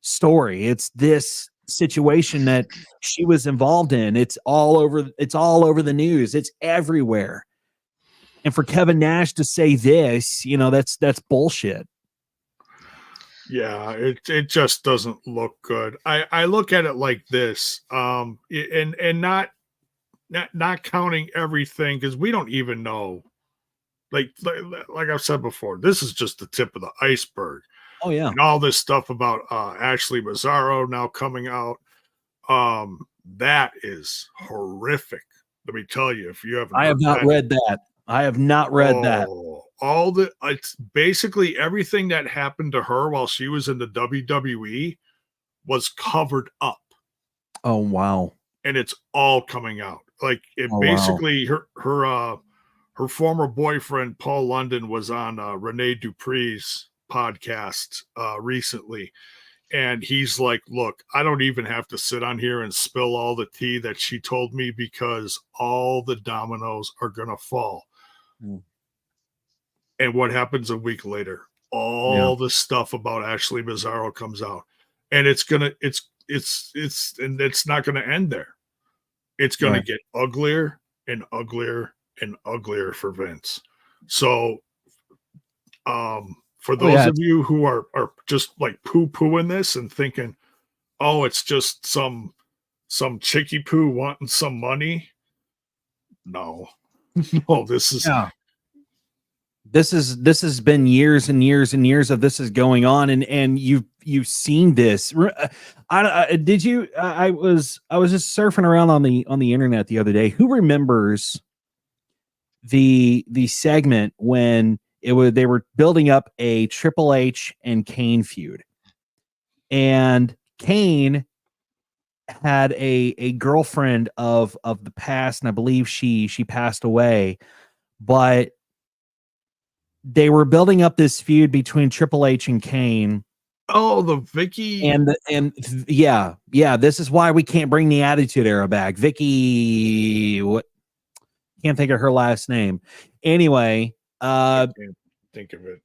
story. It's this situation that she was involved in. It's all over the news. It's everywhere. And for Kevin Nash to say this, that's bullshit. Yeah, it just doesn't look good. I look at it like this, and not counting everything, because we don't even know. Like I've said before, this is just the tip of the iceberg. Oh yeah, and all this stuff about Ashley Mazzaro now coming out, that is horrific. Let me tell you, if you haven't, I have not read that. I have not read that. It's basically everything that happened to her while she was in the WWE was covered up. Oh wow! And it's all coming out. Like it basically, wow. Her former boyfriend, Paul London, was on Renee Dupree's podcast recently. And he's like, look, I don't even have to sit on here and spill all the tea that she told me, because all the dominoes are going to fall. Mm. And what happens a week later? All the stuff about Ashley Mazzaro comes out. And it's not going to end there. It's going to get uglier and uglier and uglier for Vince. So for those of you who are just like poo-pooing this and thinking, oh, it's just some chicky poo wanting some money. No, this is This has been years and years and years of this is going on, and you've seen this. Did you? I was just surfing around on the internet the other day. Who remembers the segment when they were building up a Triple H and Kane feud, and Kane had a girlfriend of the past, and I believe she passed away, but they were building up this feud between Triple H and Kane. Oh, the Vicky yeah, this is why we can't bring the Attitude Era back. Vicky, what? Can't think of her last name. Anyway, I can't think of it.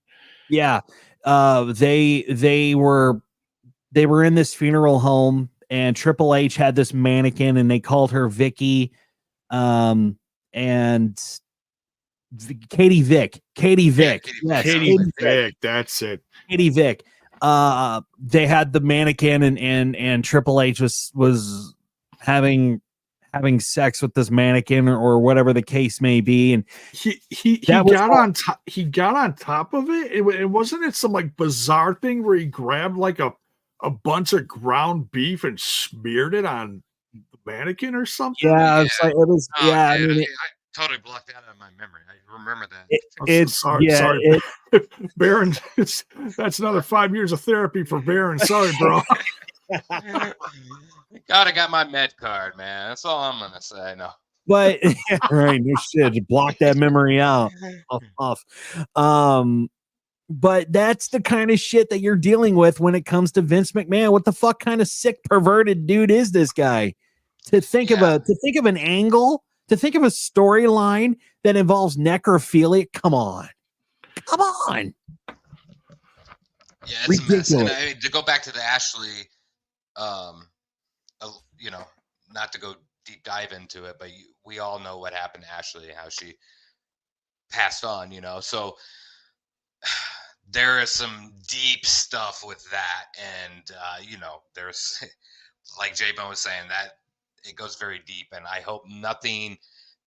Yeah, they were in this funeral home, and Triple H had this mannequin, and they called her Vicky, and Katie Vick. Yes, Katie Vick. That's it. Katie Vick. They had the mannequin, and Triple H was having sex with this mannequin or whatever the case may be, and he got on top. He got on top of it. It wasn't it some like bizarre thing where he grabbed like a bunch of ground beef and smeared it on the mannequin or something. Yeah, it's like it was. Oh, yeah, dude, I mean, I totally blocked that out of my memory. I remember that. it's sorry. Baron. That's another 5 years of therapy for Baron. Sorry, bro. God, I got my med card, man. That's all I'm gonna say. No, but right, no shit, just block that memory out. Off. But that's the kind of shit that you're dealing with when it comes to Vince McMahon. What the fuck kind of sick, perverted dude is this guy? To think of an angle, to think of a storyline that involves necrophilia. Come on. yeah, it's Ridiculous. a mess. And I mean, to go back to the Ashley, not to go deep dive into it, but we all know what happened to Ashley, how she passed on. So there is some deep stuff with that, and there's like J-Bone was saying, that it goes very deep, and I hope nothing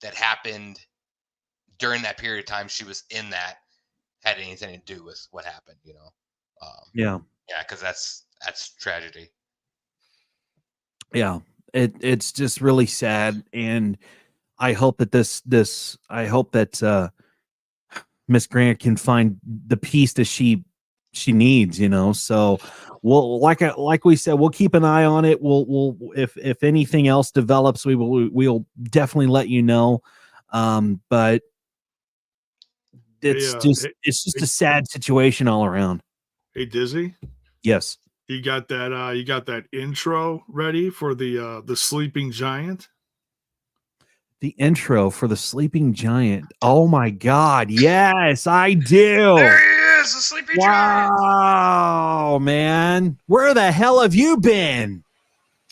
that happened during that period of time she was in that had anything to do with what happened. Yeah, because that's tragedy. Yeah, it's just really sad, and I hope that Miss Grant can find the peace that she needs, So we'll like we said, we'll keep an eye on it. We'll if anything else develops, we'll definitely let you know. But it's just a sad situation all around. Hey, Dizzy. Yes. You got that intro ready for the Sleeping Giant? The intro for the Sleeping Giant. Oh my God. Yes, I do. There he is, the Sleeping Giant. Wow, man. Where the hell have you been?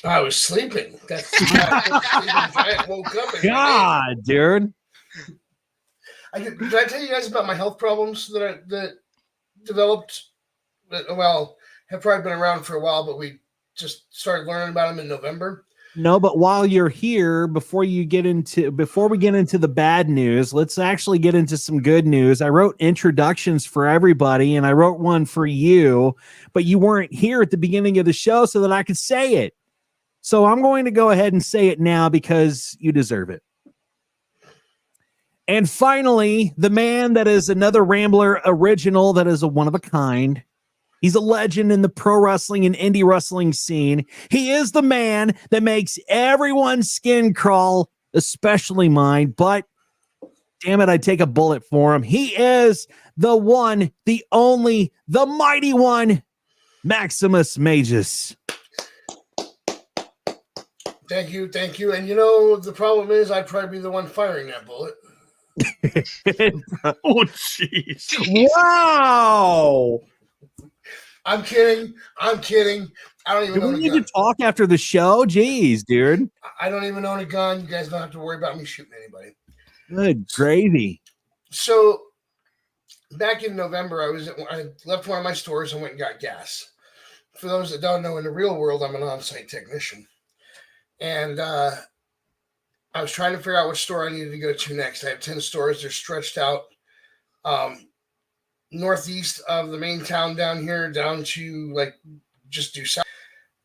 I was sleeping. That's Sleeping Giant woke up. God, dude. Did I tell you guys about my health problems that developed? Well, have probably been around for a while, but we just started learning about them in November. No, but while you're here, before we get into the bad news, let's actually get into some good news. I wrote introductions for everybody, and I wrote one for you, but you weren't here at the beginning of the show so that I could say it. So I'm going to go ahead and say it now because you deserve it. And finally, the man that is another Rambler original that is a one of a kind. He's a legend in the pro wrestling and indie wrestling scene. He is the man that makes everyone's skin crawl, especially mine. But damn it, I'd take a bullet for him. He is the one, the only, the mighty one, Maximus Magus. Thank you. And the problem is I'd probably be the one firing that bullet. Oh, jeez. Wow. I'm kidding. I don't even know. Do we need to talk after the show? Jeez, dude. I don't even own a gun. You guys don't have to worry about me shooting anybody. Good gravy. So back in November, I left one of my stores and went and got gas. For those that don't know, in the real world, I'm an on-site technician. And I was trying to figure out which store I needed to go to next. I have 10 stores. They're stretched out. northeast of the main town down here, down to like just due south.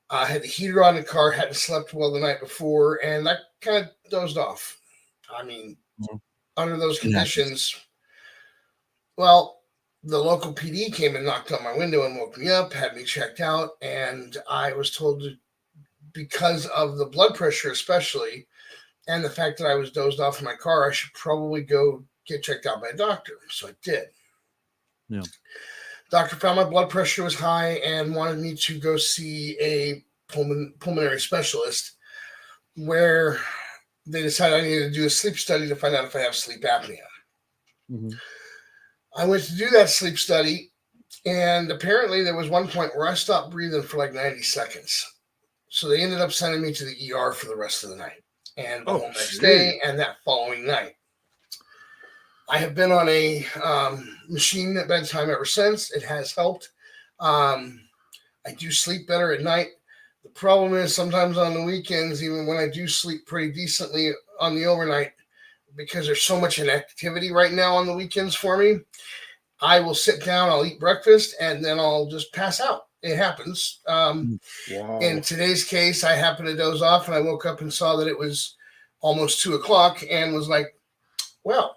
I had the heater on the car, hadn't slept well the night before, and I kind of dozed off. I mean, under those conditions, well, the local PD came and knocked on my window and woke me up, had me checked out, and I was told to, because of the blood pressure especially, and the fact that I was dozed off in my car, I should probably go get checked out by a doctor. So I did. Yeah. Doctor found my blood pressure was high and wanted me to go see a pulmonary specialist, where they decided I needed to do a sleep study to find out if I have sleep apnea. Mm-hmm. I went to do that sleep study, and apparently there was one point where I stopped breathing for like 90 seconds. So they ended up sending me to the ER for the rest of the night, and the whole next day and that following night. I have been on a machine at bedtime ever since. It has helped. I do sleep better at night. The problem is sometimes on the weekends, even when I do sleep pretty decently on the overnight, because there's so much inactivity right now on the weekends for me, I will sit down, I'll eat breakfast, and then I'll just pass out. It happens. In today's case, I happened to doze off, and I woke up and saw that it was almost 2:00 and was like, well,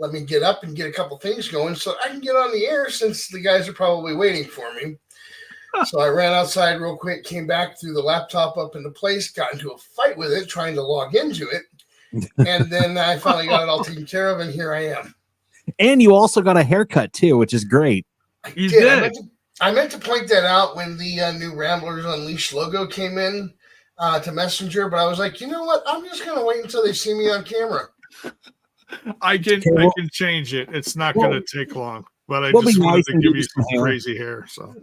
let me get up and get a couple things going so I can get on the air since the guys are probably waiting for me. So I ran outside real quick, came back, threw the laptop up into place, got into a fight with it, trying to log into it. And then I finally got it all taken care of, and here I am. And you also got a haircut too, which is great. I did. I meant to point that out when the new Ramblers Unleashed logo came in to Messenger, but I was like, you know what? I'm just going to wait until they see me on camera. I can change it. It's not going to take long. But I just wanted to give you some crazy hair. So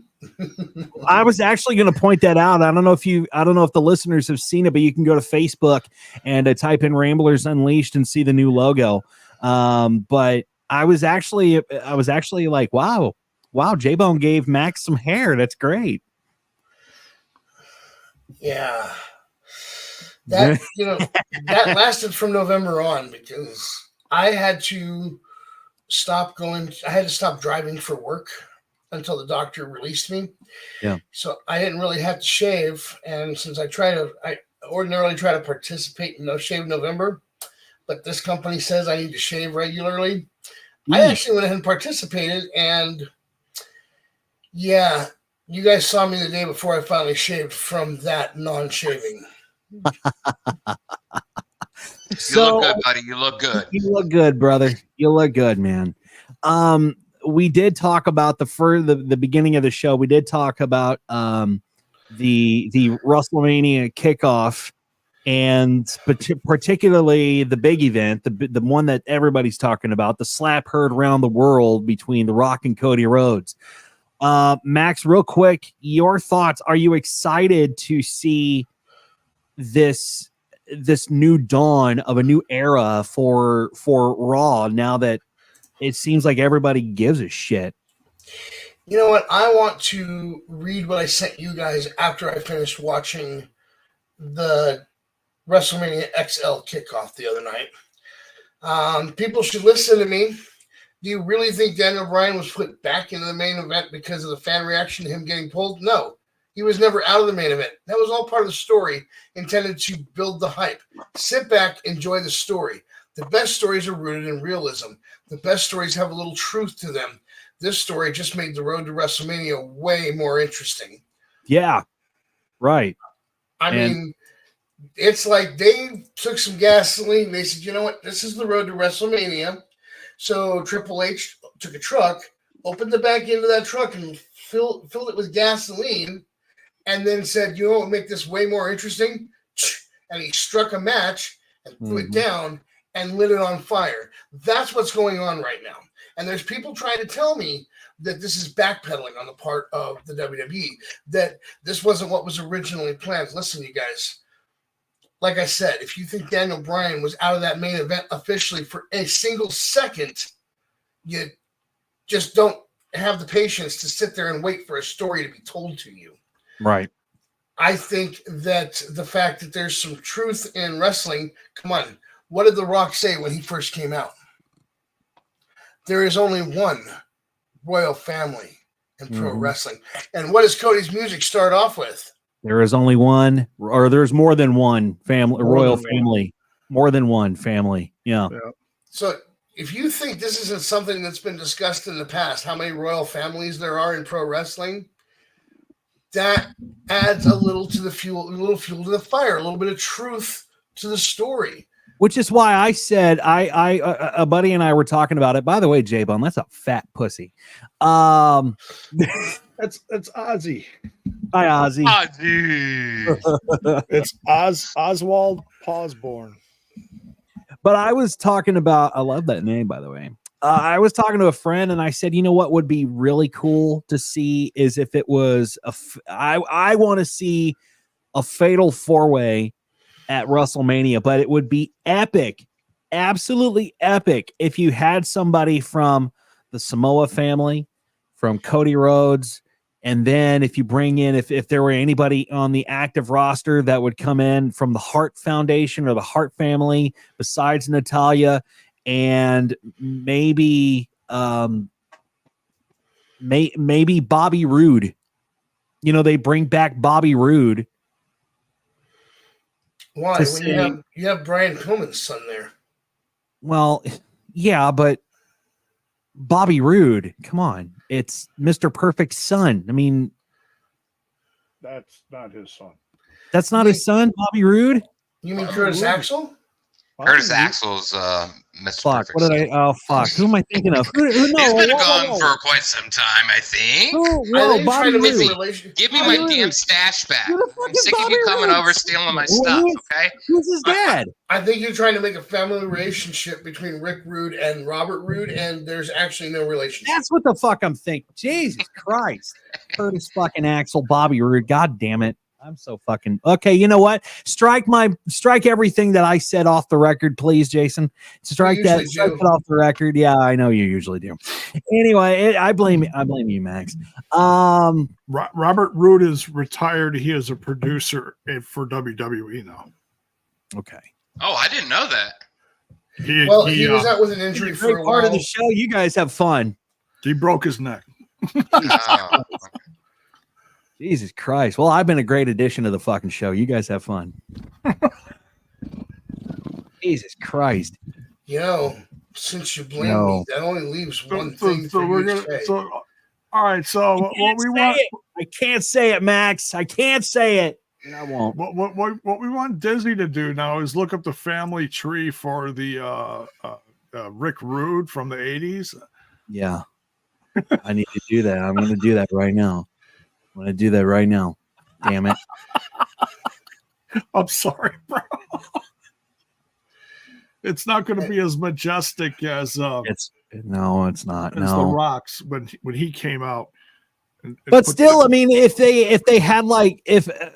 I was actually going to point that out. I don't know if the listeners have seen it, but you can go to Facebook and type in Ramblers Unleashed and see the new logo. But I was actually like, wow, J-Bone gave Max some hair. That's great. Yeah. That, that lasted from November on because I had to stop driving for work until the doctor released me. Yeah. So I didn't really have to shave. And since I ordinarily try to participate in No Shave November, but this company says I need to shave regularly. I actually went ahead and participated, and yeah, you guys saw me the day before I finally shaved from that non-shaving. You look good, buddy. You look good. You look good, brother. You look good, man. We did talk about the beginning of the show. We did talk about the WrestleMania kickoff, and particularly the big event, the one that everybody's talking about, the slap heard around the world between The Rock and Cody Rhodes. Max, real quick, your thoughts. Are you excited to see this new dawn of a new era for Raw now that it seems like everybody gives a shit? You know what? I want to read what I sent you guys after I finished watching the WrestleMania XL kickoff the other night. People should listen to me. Do you really think Daniel Bryan was put back into the main event because of the fan reaction to him getting pulled? No. He was never out of the main event. That was all part of the story intended to build the hype. Sit back, enjoy the story. The best stories are rooted in realism. The best stories have a little truth to them. This story just made the road to WrestleMania way more interesting. Yeah, right. I mean, it's like they took some gasoline. They said, you know what? This is the road to WrestleMania. So Triple H took a truck, opened the back end of that truck, and filled it with gasoline, and then said, you know what would make this way more interesting? And he struck a match and threw it down and lit it on fire. That's what's going on right now. And there's people trying to tell me that this is backpedaling on the part of the WWE, that this wasn't what was originally planned. Listen, you guys, like I said, if you think Daniel Bryan was out of that main event officially for a single second, you just don't have the patience to sit there and wait for a story to be told to you. Right. I think that the fact that there's some truth in wrestling, come on, what did The Rock say when he first came out? There is only one royal family in pro wrestling. And what does Cody's music start off with? There is only one, or there's more than one family, royal family. More than one family. Yeah. So if you think this isn't something that's been discussed in the past, how many royal families there are in pro wrestling, that adds a little to the fuel, a little fuel to the fire, a little bit of truth to the story. Which is why I said a buddy and I were talking about it. By the way, J-Bone, that's a fat pussy. That's Ozzy. Hi, Ozzy. It's Oswald Pawsborn. But I was talking about, I love that name, by the way. I was talking to a friend and I said, you know what would be really cool to see is if it was, I want to see a fatal four-way at WrestleMania, but it would be epic, absolutely epic if you had somebody from the Samoa family, from Cody Rhodes, and then if you bring in, if there were anybody on the active roster that would come in from the Hart Foundation or the Hart family besides Natalya, and maybe maybe Bobby Roode. You know, they bring back Bobby Roode. Why? When you have Brian Pillman's son there. Well, yeah, but Bobby Roode, come on. It's Mr. Perfect's son. I mean, that's not his son. That's not his son, Bobby Roode? You mean Curtis Axel? Curtis Axel's Mr. Fuck. Perfect. What did I? Oh, fuck. Who am I thinking of? He's been gone for quite some time, I think. Bobby Roode. Give me my damn stash back. I'm sick of you coming over stealing my stuff, okay? Who's his dad? I think you're trying to make a family relationship between Rick Rude and Robert Roode, and there's actually no relationship. That's what the fuck I'm thinking. Jesus Christ. Curtis fucking Axel, Bobby Roode. God damn it. I'm so fucking okay. You know what? Strike everything that I said off the record, please, Jason. Strike it off the record. Yeah, I know you usually do. Anyway, I blame you, Max. Robert Roode is retired. He is a producer for WWE now. Okay. Oh, I didn't know that. He was out with an injury for a while. Part of the show. You guys have fun. He broke his neck. Jesus Christ. Well, I've been a great addition to the fucking show. You guys have fun. Jesus Christ. You know, since you blame me, that only leaves one thing for you to say. All right, so what we want... I can't say it, Max. I can't say it. And I won't. What we want Disney to do now is look up the family tree for the Rick Rude from the 80s. Yeah. I need to do that. I'm going to do that right now. Damn it. I'm sorry, bro. It's not going to be as majestic as it's not. As The Rock's when he came out. But still, I mean, if they had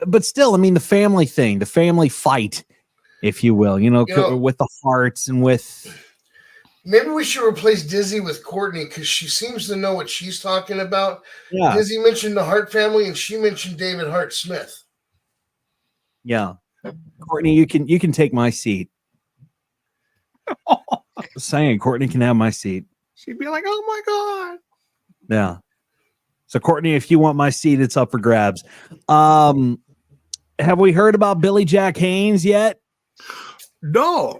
but still, I mean, the family thing, the family fight, if you will, with the Hearts and with. Maybe we should replace Dizzy with Courtney because she seems to know what she's talking about. Yeah. Dizzy mentioned the Hart family and she mentioned David Hart Smith. Yeah. Courtney, you can take my seat. Just saying, Courtney can have my seat. She'd be like, oh my God. Yeah. So Courtney, if you want my seat, it's up for grabs. Have we heard about Billy Jack Haynes yet? No.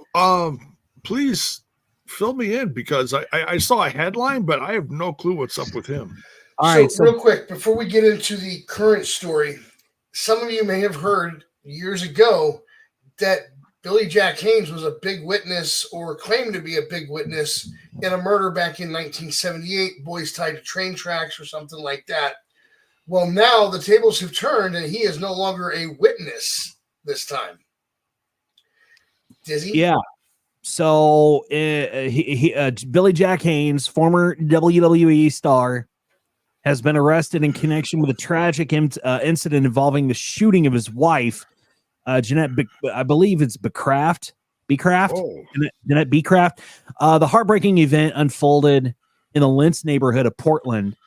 Please fill me in because I saw a headline, but I have no clue what's up with him. All right. So real quick, before we get into the current story, some of you may have heard years ago that Billy Jack Haynes was a big witness or claimed to be a big witness in a murder back in 1978, boys tied to train tracks or something like that. Well, now the tables have turned and he is no longer a witness this time. Dizzy? Yeah. So Billy Jack Haynes, former WWE star, has been arrested in connection with a tragic incident involving the shooting of his wife, Jeanette. I believe it's Becraft. Jeanette Becraft. The heartbreaking event unfolded in the Lentz neighborhood of Portland,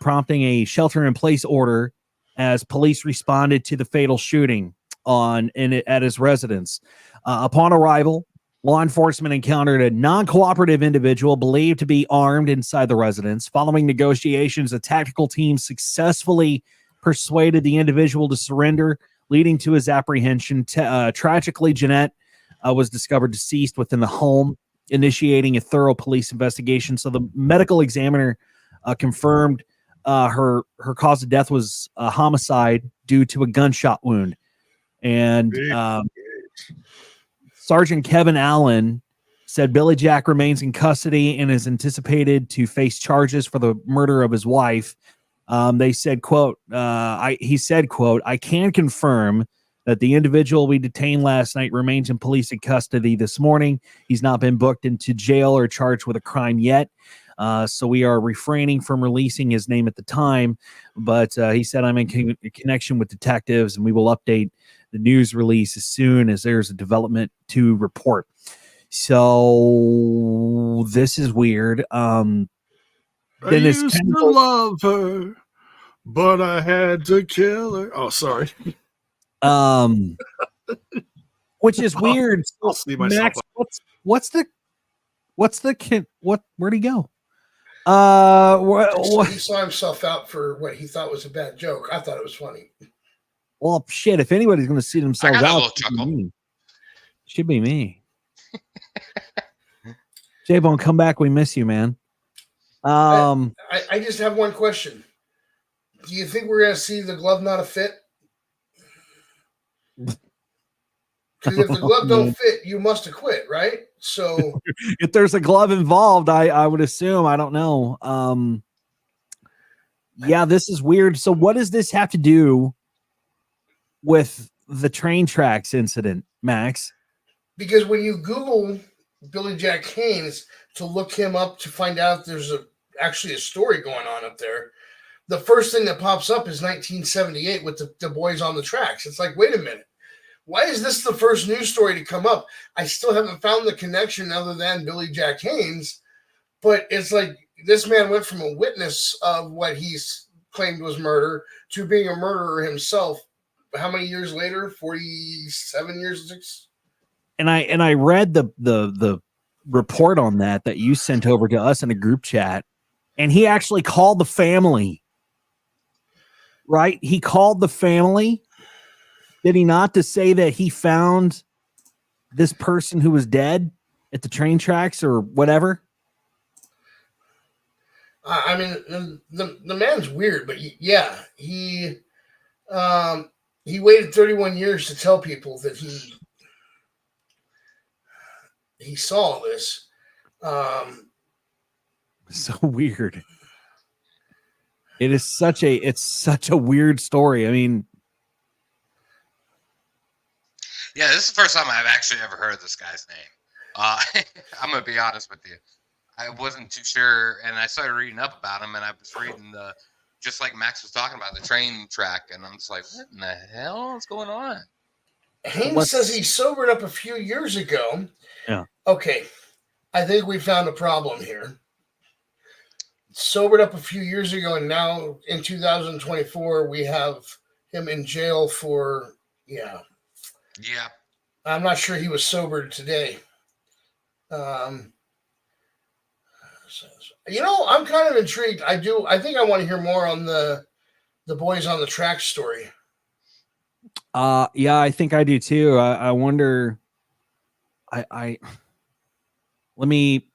prompting a shelter-in-place order as police responded to the fatal shooting at his residence. Upon arrival, Law enforcement encountered a non-cooperative individual believed to be armed inside the residence. Following negotiations, a tactical team successfully persuaded the individual to surrender, leading to his apprehension. Tragically, Jeanette was discovered deceased within the home, initiating a thorough police investigation. So the medical examiner confirmed her cause of death was a homicide due to a gunshot wound. And Sergeant Kevin Allen said Billy Jack remains in custody and is anticipated to face charges for the murder of his wife. They said, quote, he said, quote, I can confirm that the individual we detained last night remains in police custody this morning. He's not been booked into jail or charged with a crime yet. So we are refraining from releasing his name at the time. But he said, I'm in connection with detectives, and we will update the news release as soon as there's a development to report. So this is weird. I used to love her, but I had to kill her. Oh, sorry. Which is weird. I'll see myself. Max, where'd he go? He saw himself out for what he thought was a bad joke. I thought it was funny. Well, shit, if anybody's going to see themselves out, should be me. J-Bone, come back. We miss you, man. I just have one question. Do you think we're going to see the glove not a fit? Because if the glove don't fit, you must have quit, right? So if there's a glove involved, I would assume. I don't know. Yeah, this is weird. So what does this have to do with the train tracks incident, Max? Because when you Google Billy Jack Haynes to look him up to find out there's actually a story going on up there, the first thing that pops up is 1978 with the boys on the tracks. It's like, wait a minute. Why is this the first news story to come up? I still haven't found the connection other than Billy Jack Haynes, but it's like this man went from a witness of what he's claimed was murder to being a murderer himself. How many years later? 47 years. And I read the report on that you sent over to us in a group chat, and he actually called the family. Right? He called the family. Did he not, to say that he found this person who was dead at the train tracks or whatever? I mean, the man's weird, but yeah, he waited 31 years to tell people that he saw this. So weird. It's such a weird story. I mean, yeah, this is the first time I've actually ever heard this guy's name. I'm gonna be honest with you. I wasn't too sure, and I started reading up about him, and I was reading just like Max was talking about, the train track, and I'm just like, what in the hell is going on? Haynes says he sobered up a few years ago. Yeah. Okay, I think we found a problem here. Sobered up a few years ago, and now in 2024, we have him in jail for, Yeah. I'm not sure he was sobered today. I'm kind of intrigued. I think I want to hear more on the boys on the track story. Yeah, I think I do too. I wonder. Let me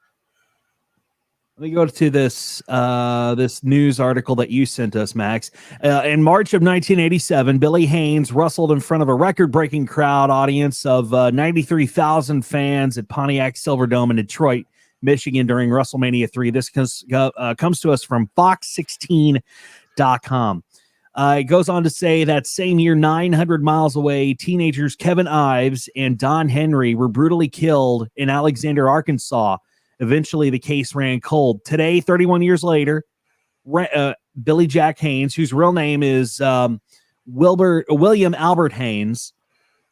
go to this this news article that you sent us, Max. In March of 1987, Billy Haynes wrestled in front of a record-breaking crowd audience of 93,000 fans at Pontiac Silverdome in Detroit, Michigan during WrestleMania 3. This comes to us from Fox16.com. It goes on to say that same year, 900 miles away, teenagers Kevin Ives and Don Henry were brutally killed in Alexander, Arkansas. Eventually, the case ran cold. Today, 31 years later, Billy Jack Haynes, whose real name is William Albert Haynes,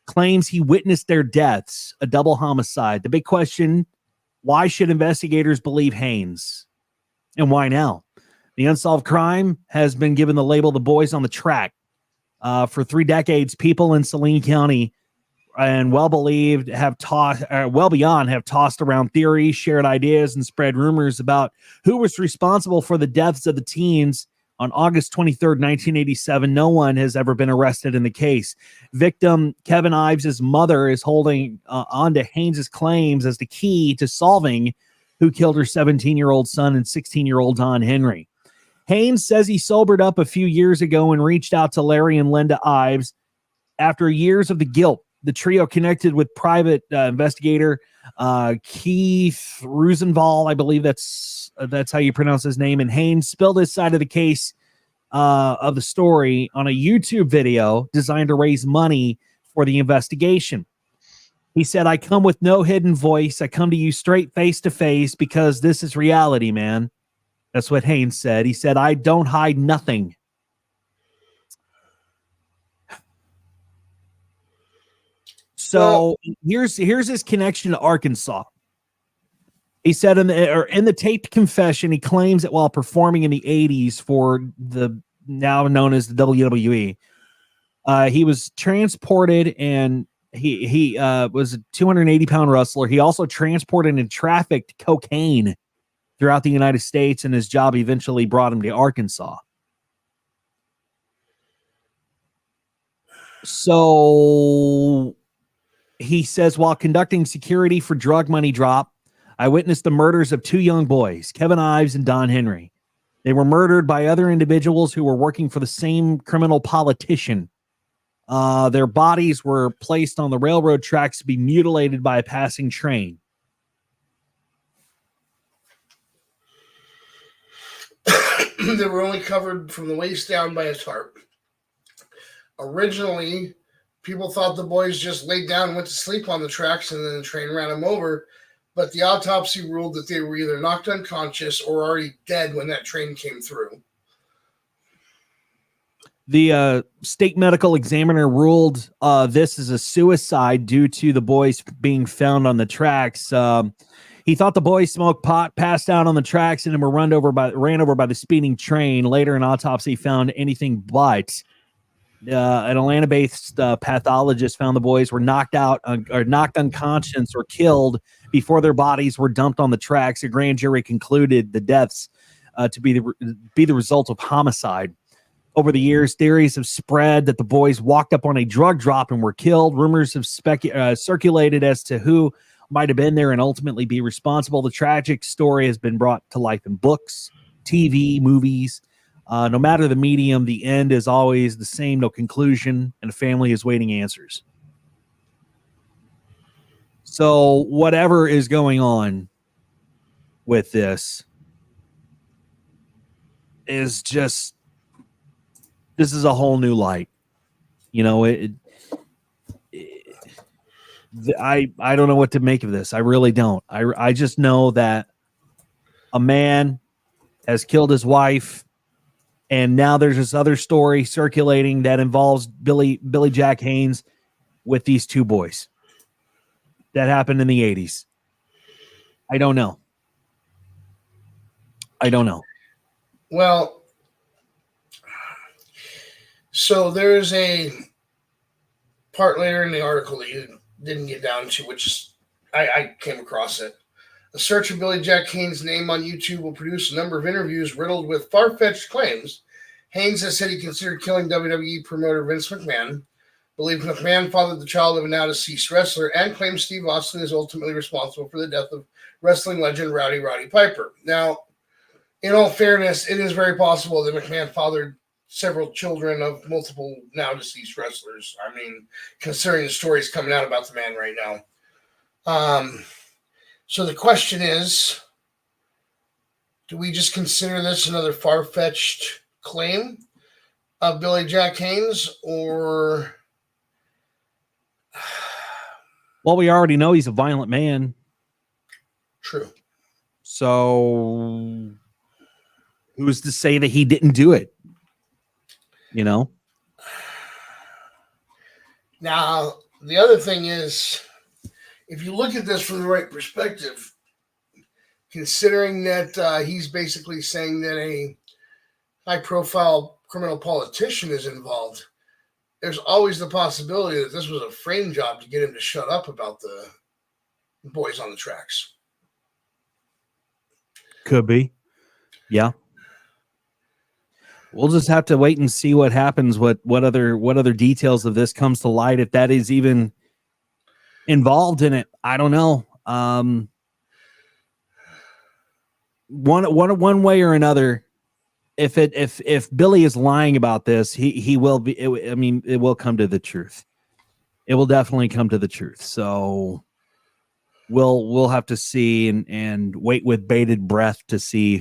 claims he witnessed their deaths, a double homicide. The big question, why should investigators believe Haynes? And why now? The unsolved crime has been given the label The Boys on the Track. For 3 decades, people in Saline County and well beyond have tossed around theories, shared ideas, and spread rumors about who was responsible for the deaths of the teens on August 23rd, 1987. No one has ever been arrested in the case. Victim Kevin Ives' mother is holding on to Haynes' claims as the key to solving who killed her 17-year-old son and 16-year-old Don Henry. Haynes says he sobered up a few years ago and reached out to Larry and Linda Ives. After years of the guilt, the trio connected with private investigator Keith Rosenval, I believe that's how you pronounce his name, and Haynes spilled his side of the case of the story on a YouTube video designed to raise money for the investigation. He said, "I come with no hidden voice. I come to you straight face to face because this is reality, man." That's what Haynes said. He said, "I don't hide nothing." So here's his connection to Arkansas. He said in the taped confession, he claims that while performing in the 80s for the now known as the WWE, he was transported, and he was a 280-pound wrestler. He also transported and trafficked cocaine throughout the United States, and his job eventually brought him to Arkansas. So he says, while conducting security for drug money drop, I witnessed the murders of two young boys, Kevin Ives and Don Henry. They were murdered by other individuals who were working for the same criminal politician. Their bodies were placed on the railroad tracks to be mutilated by a passing train. They were only covered from the waist down by a tarp. Originally, people thought the boys just laid down and went to sleep on the tracks, and then the train ran them over. But the autopsy ruled that they were either knocked unconscious or already dead when that train came through. The state medical examiner ruled this as a suicide due to the boys being found on the tracks. He thought the boys smoked pot, passed out on the tracks, and then were ran over by the speeding train. Later, an autopsy found anything but. An Atlanta-based pathologist found the boys were knocked out or knocked unconscious or killed before their bodies were dumped on the tracks. A grand jury concluded the deaths to be the result of homicide. Over the years, theories have spread that the boys walked up on a drug drop and were killed. Rumors have circulated as to who might have been there and ultimately be responsible. The tragic story has been brought to life in books, TV, movies. No matter the medium, the end is always the same, no conclusion, and a family is waiting answers. So whatever is going on with this is just, this is a whole new light. You know, I don't know what to make of this. I really don't. I just know that a man has killed his wife, and now there's this other story circulating that involves Billy Jack Haynes with these two boys. That happened in the 80s. I don't know. Well, so there's a part later in the article that you didn't get down to, which I came across it. A search of Billy Jack Haynes' name on YouTube will produce a number of interviews riddled with far-fetched claims. Haynes has said he considered killing WWE promoter Vince McMahon, believed McMahon fathered the child of a now-deceased wrestler, and claims Steve Austin is ultimately responsible for the death of wrestling legend Roddy Piper. Now, in all fairness, it is very possible that McMahon fathered several children of multiple now-deceased wrestlers. I mean, considering the stories coming out about the man right now. So the question is, do we just consider this another far-fetched claim of Billy Jack Haynes, or... Well, we already know he's a violent man. True. So who's to say that he didn't do it? You know? Now, the other thing is, if you look at this from the right perspective, considering that he's basically saying that a high-profile criminal politician is involved, there's always the possibility that this was a frame job to get him to shut up about the boys on the tracks. Could be. Yeah. We'll just have to wait and see what happens. What other details of this comes to light, if that is even involved in it. I don't know. One way or another, if Billy is lying about this, he will be. It will come to the truth. It will definitely come to the truth. So we'll have to see and wait with bated breath to see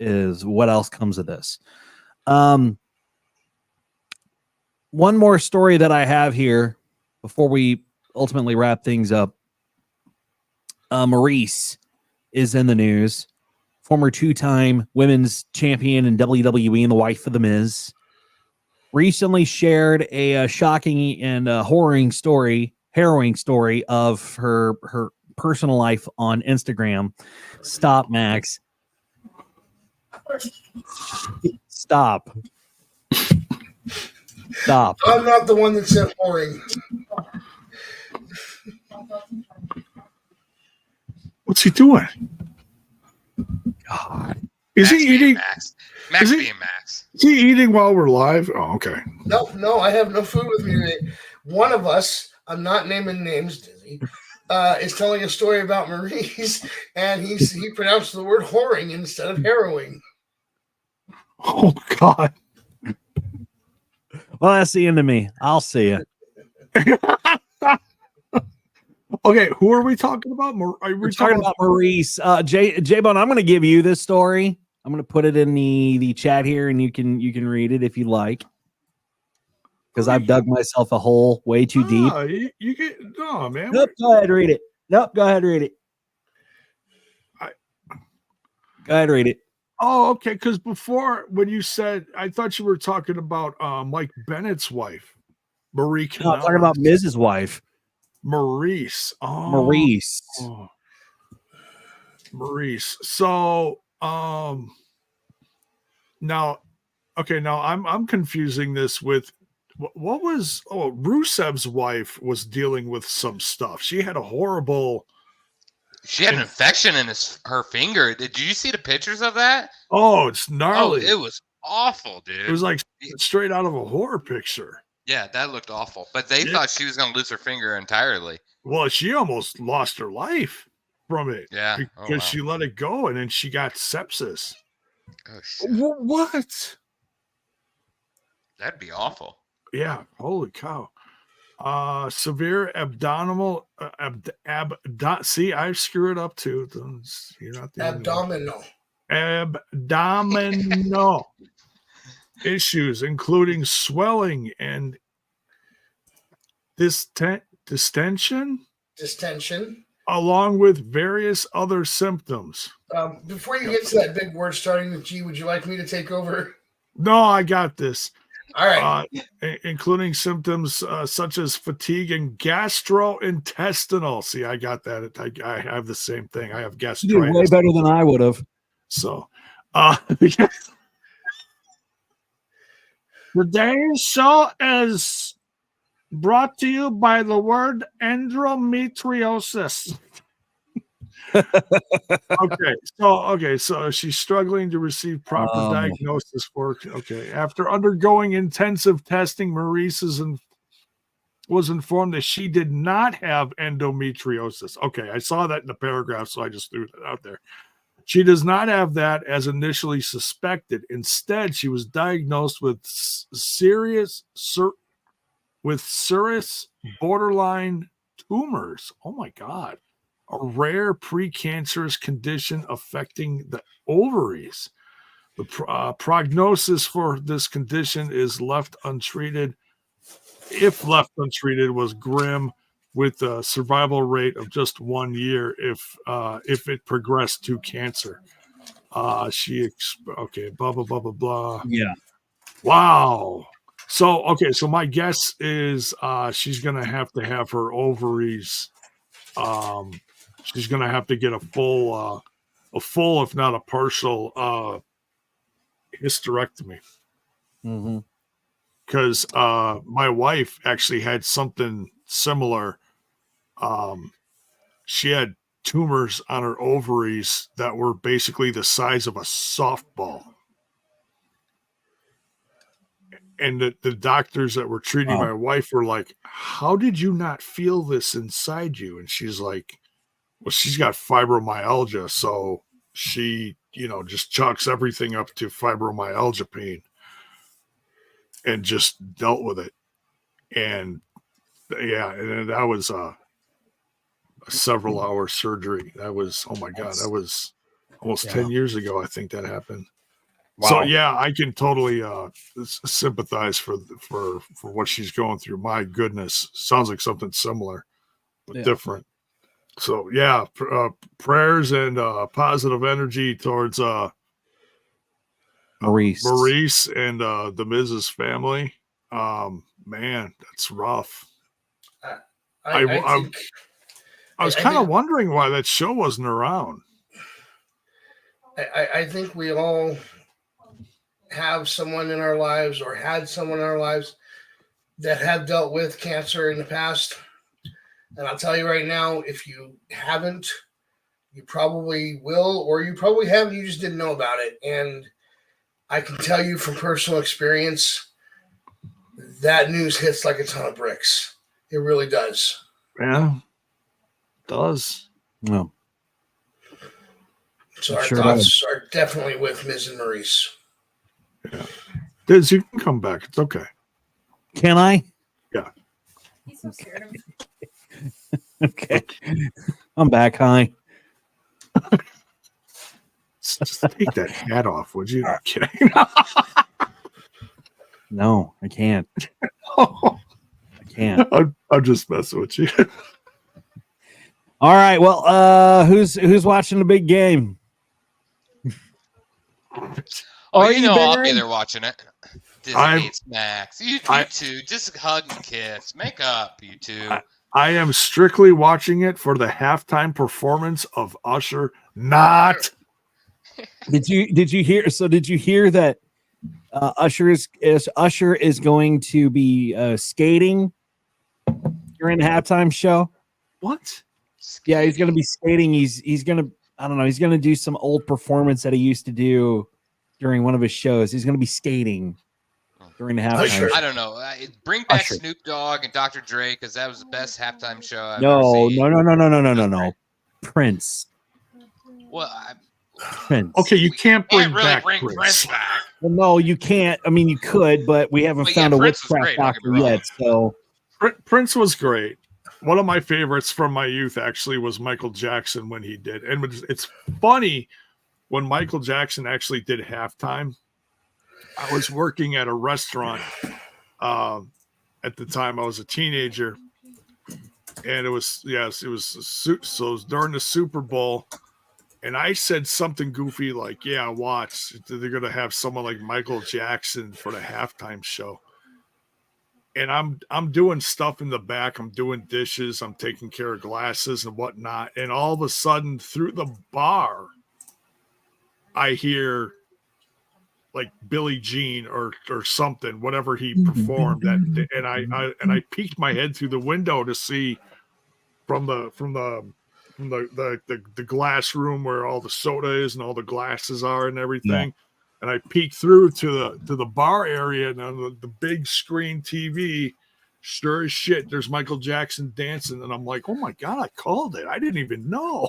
what else comes of this. One more story that I have here before we ultimately wrap things up. Maurice is in the news. Former two-time women's champion in WWE and the wife of The Miz. Recently shared a shocking and harrowing story of her personal life on Instagram. Stop, Max. Stop. I'm not the one that said whoring. What's he doing? God. Is he eating? Max being Max. Is he eating while we're live? Oh, okay. No, I have no food with me today. One of us, I'm not naming names, Dizzy, is telling a story about Maurice, and he pronounced the word whoring instead of harrowing. Oh, God. Well, that's the end of me. I'll see you. Okay, who are we talking about? We're talking about Maurice. J-Bone, I'm going to give you this story. I'm going to put it in the chat here, and you can read it if you like. Because I've dug myself a hole way too deep. You get no, man. Nope, go ahead, read it. Nope, go ahead, read it. Go ahead, read it. Oh, okay. Because before, when you said, I thought you were talking about Mike Bennett's wife, Marie. No, I'm talking about Mrs. Wife. Maurice. Oh, Maurice. Oh. Maurice. So, now I'm confusing this with what was Rusev's wife was dealing with some stuff. She had a horrible. She had an infection in her finger. Did you see the pictures of that? Oh, it's gnarly. Oh, it was awful, dude. It was like straight out of a horror picture. Yeah, that looked awful. But they thought she was going to lose her finger entirely. Well, she almost lost her life from it. Yeah. Because she let it go and then she got sepsis. Oh, shit. What? That'd be awful. Yeah. Holy cow. Severe abdominal see, I screw it up too. You're not the abdominal issues, including swelling and distension, along with various other symptoms. Before you get to that big word starting with G, would you like me to take over? No, I got this. All right. Including symptoms such as fatigue and gastrointestinal. See, I got that. I have the same thing. I have gastritis. You did way better than I would have. So, today's show is brought to you by the word endometriosis. So she's struggling to receive proper diagnosis for. After undergoing intensive testing, Maurice was informed that she did not have endometriosis. Okay, I saw that in the paragraph, so I just threw that out there. She does not have that as initially suspected. Instead, she was diagnosed with serous borderline tumors. Oh my God. A rare precancerous condition affecting the ovaries. The prognosis for this condition is left untreated. If left untreated, was grim, with a survival rate of just 1 year if it progressed to cancer. Blah blah blah blah blah. Yeah. Wow. So my guess is she's gonna have to have her ovaries. She's going to have to get a full, if not a partial, hysterectomy. Mm-hmm. because my wife actually had something similar. She had tumors on her ovaries that were basically the size of a softball. And the doctors that were treating my wife were like, how did you not feel this inside you? And she's like, well, she's got fibromyalgia. So she, just chalks everything up to fibromyalgia pain and just dealt with it. And yeah, and that was a several hour surgery. That was, oh my God, that was almost 10 years ago. I think that happened. Wow. So yeah, I can totally sympathize for what she's going through. My goodness, sounds like something similar, but different. So yeah, prayers and positive energy towards Maurice and the Miz's family. Man, that's rough. I was kind of wondering why that show wasn't around. I think we all have someone in our lives or had someone in our lives that have dealt with cancer in the past. And I'll tell you right now, if you haven't, you probably will, or you probably haven't, you just didn't know about it. And I can tell you from personal experience, that news hits like a ton of bricks. It really does. Yeah, it does. No. So our thoughts are definitely with Ms. and Maurice. Yeah. Diz, you can come back. It's okay. Can I? Yeah. He's so scared of me. Okay. I'm back. Hi. Just take that hat off, would you? I'm kidding. No, I can't. I can't. I'm just messing with you. All right. Well, who's watching the big game? I'll be there watching it. Disney hates Max. You two, just hug and kiss. Make up, you two. I am strictly watching it for the halftime performance of Usher. Not. Did you hear? So did you hear that Usher is going to be skating during the halftime show? What? Yeah, he's going to be skating. He's going to, I don't know. He's going to do some old performance that he used to do during one of his shows. He's going to be skating during the halftime show. I don't know. Bring back Usher. Snoop Dogg and Dr. Dre because that was the best halftime show I've No. ever seen. Prince. Well, Prince. Okay, you can't bring really back bring Prince back. Well, no, you can't. I mean, you could, but we haven't found a witchcraft doctor yet. So Prince was great. One of my favorites from my youth actually was Michael Jackson when he did. And it's funny, when Michael Jackson actually did halftime, I was working at a restaurant at the time. I was a teenager, and it was during the Super Bowl, and I said something goofy like, yeah, watch, they're going to have someone like Michael Jackson for the halftime show. And I'm doing stuff in the back. I'm doing dishes. I'm taking care of glasses and whatnot. And all of a sudden, through the bar, I hear like Billie Jean or something, whatever he performed. And I peeked my head through the window to see from the glass room where all the soda is and all the glasses are and everything. Yeah. And I peeked through to the bar area, and on the big screen TV, sure as shit, there's Michael Jackson dancing. And I'm like, oh my God, I called it. I didn't even know.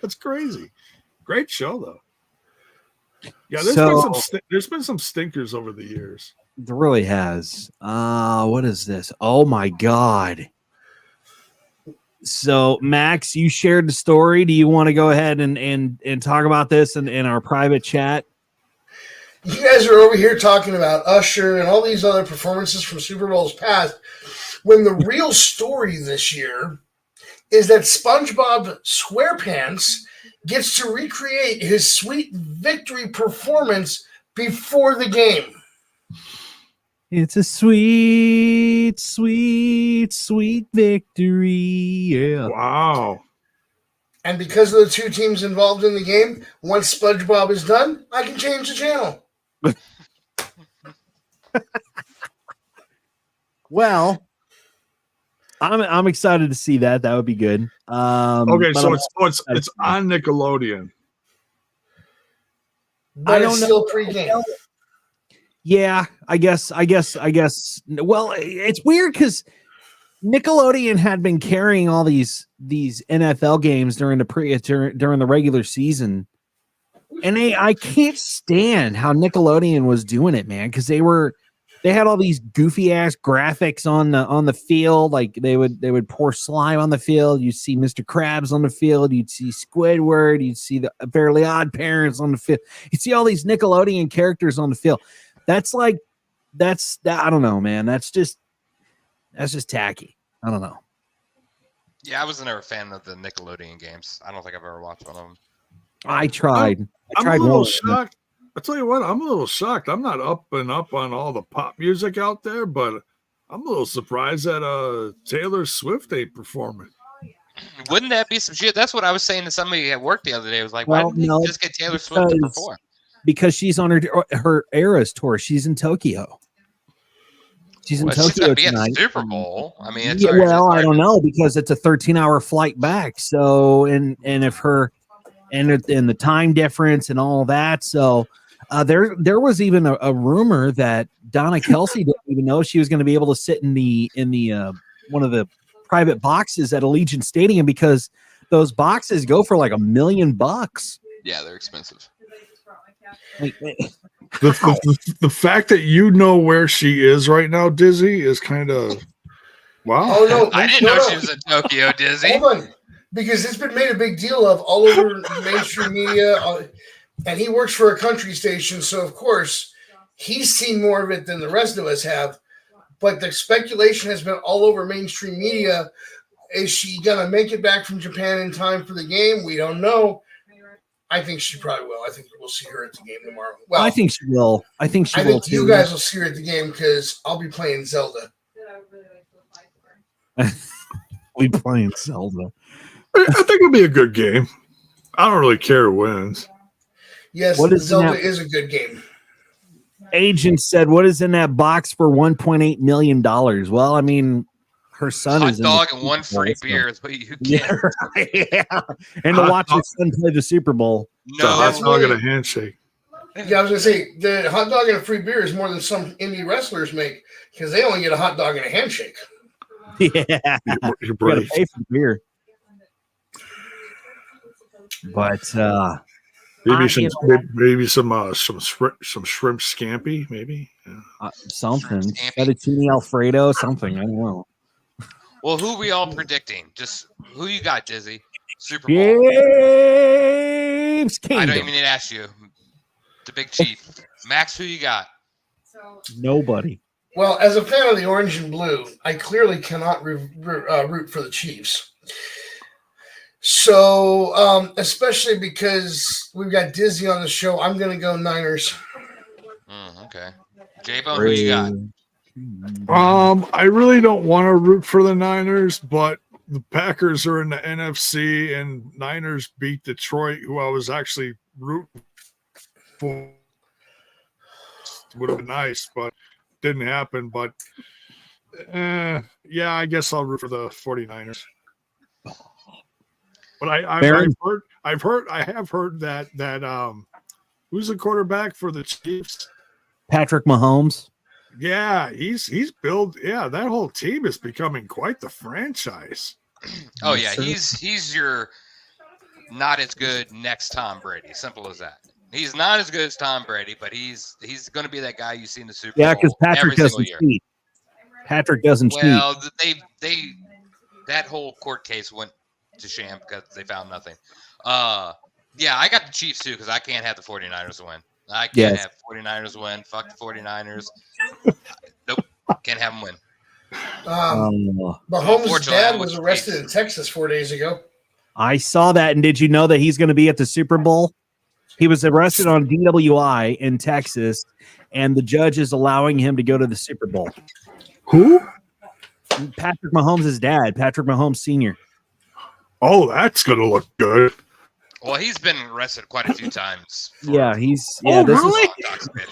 That's crazy. Great show, though. Yeah, there's been some stinkers over the years. There really has. What is this? Oh my God. So, Max, you shared the story. Do you want to go ahead and talk about this in our private chat? You guys are over here talking about Usher and all these other performances from Super Bowls past, when the real story this year is that SpongeBob SquarePants gets to recreate his sweet victory performance before the game. It's a sweet, sweet, sweet victory. Yeah. Wow. And because of the two teams involved in the game, once SpongeBob is done, I can change the channel. Well, I'm excited to see that. That would be good. Okay, but so I'm it's on Nickelodeon. But don't it's know. still pre-game. Yeah, I guess. Well, it's weird because Nickelodeon had been carrying all these NFL games during the regular season, and I can't stand how Nickelodeon was doing it, man, because they had all these goofy ass graphics on the field. Like they would pour slime on the field. You'd see Mr. Krabs on the field. You'd see Squidward. You'd see the Fairly Odd Parents on the field. You'd see all these Nickelodeon characters on the field. That's I don't know, man. That's just tacky. I don't know. Yeah, I was never a fan of the Nickelodeon games. I don't think I've ever watched one of them. I tried. I'm a little shocked. I'll tell you what, I'm a little shocked. I'm not up on all the pop music out there, but I'm a little surprised that Taylor Swift ain't performing. Wouldn't that be some shit? That's what I was saying to somebody at work the other day. I was like, why didn't they just get Taylor Swift to perform? Because she's on her Eras tour. She's in Tokyo. She's in Tokyo she's gonna be tonight. at the Super Bowl. I mean, it's I don't know, because it's a 13-hour flight back. So and if her and the time difference and all that. So there was even a rumor that Donna Kelsey didn't even know she was going to be able to sit in the one of the private boxes at Allegiant Stadium, because those boxes go for like $1 million. Yeah, they're expensive. The fact that you know where she is right now, Dizzy, is kind of wow. Oh no, I didn't know she was in Tokyo, Dizzy. Hold on, because it's been made a big deal of all over mainstream media, and he works for a country station, so of course he's seen more of it than the rest of us have. But the speculation has been all over mainstream media. Is she gonna make it back from Japan in time for the game? We don't know. I think she probably will. I think we'll see her at the game tomorrow. Well, I think she will. I think you guys will see her at the game because I'll be playing Zelda. We playing Zelda. I think it'll be a good game. I don't really care who wins. Yes, Zelda is a good game. Agent said, "What is in that box for $1.8 million?" Well, I mean, her son hot is dog and one free beer is what you get. Yeah. And to watch her son play the Super Bowl. No, hot dog and a handshake. Yeah, I was gonna say the hot dog and a free beer is more than some indie wrestlers make, because they only get a hot dog and a handshake. Yeah, you're brave. Pay for the beer. But maybe some shrimp scampi, maybe something fettuccine Alfredo, something. I don't know. Well, who are we all predicting? Just who you got, Dizzy? Super Bowl. James Kingdom. I don't even need to ask you. The Big Chief. Max, who you got? Nobody. Well, as a fan of the orange and blue, I clearly cannot root for the Chiefs. So, especially because we've got Dizzy on the show, I'm going to go Niners. Okay. J-Bone, who you got? I really don't want to root for the Niners, but the Packers are in the NFC, and Niners beat Detroit, who I was actually rooting for. Would have been nice, but didn't happen. But yeah, I guess I'll root for the 49ers. But I have heard that who's the quarterback for the Chiefs? Patrick Mahomes. Yeah, he's built. Yeah, that whole team is becoming quite the franchise. Oh yeah, he's your not as good next Tom Brady. Simple as that. He's not as good as Tom Brady, but he's going to be that guy you see in the Super Bowl. Yeah, because Patrick doesn't cheat. Patrick doesn't cheat. Well, they that whole court case went to sham because they found nothing. Yeah, I got the Chiefs too because I can't have the 49ers win. I can't have 49ers win. Fuck the 49ers. Nope. Can't have them win. Mahomes' dad was arrested in Texas 4 days ago. I saw that. And did you know that he's going to be at the Super Bowl? He was arrested on DWI in Texas, and the judge is allowing him to go to the Super Bowl. Who? Patrick Mahomes' dad, Patrick Mahomes Sr. Oh, that's going to look good. Well, he's been arrested quite a few times. Yeah, this really?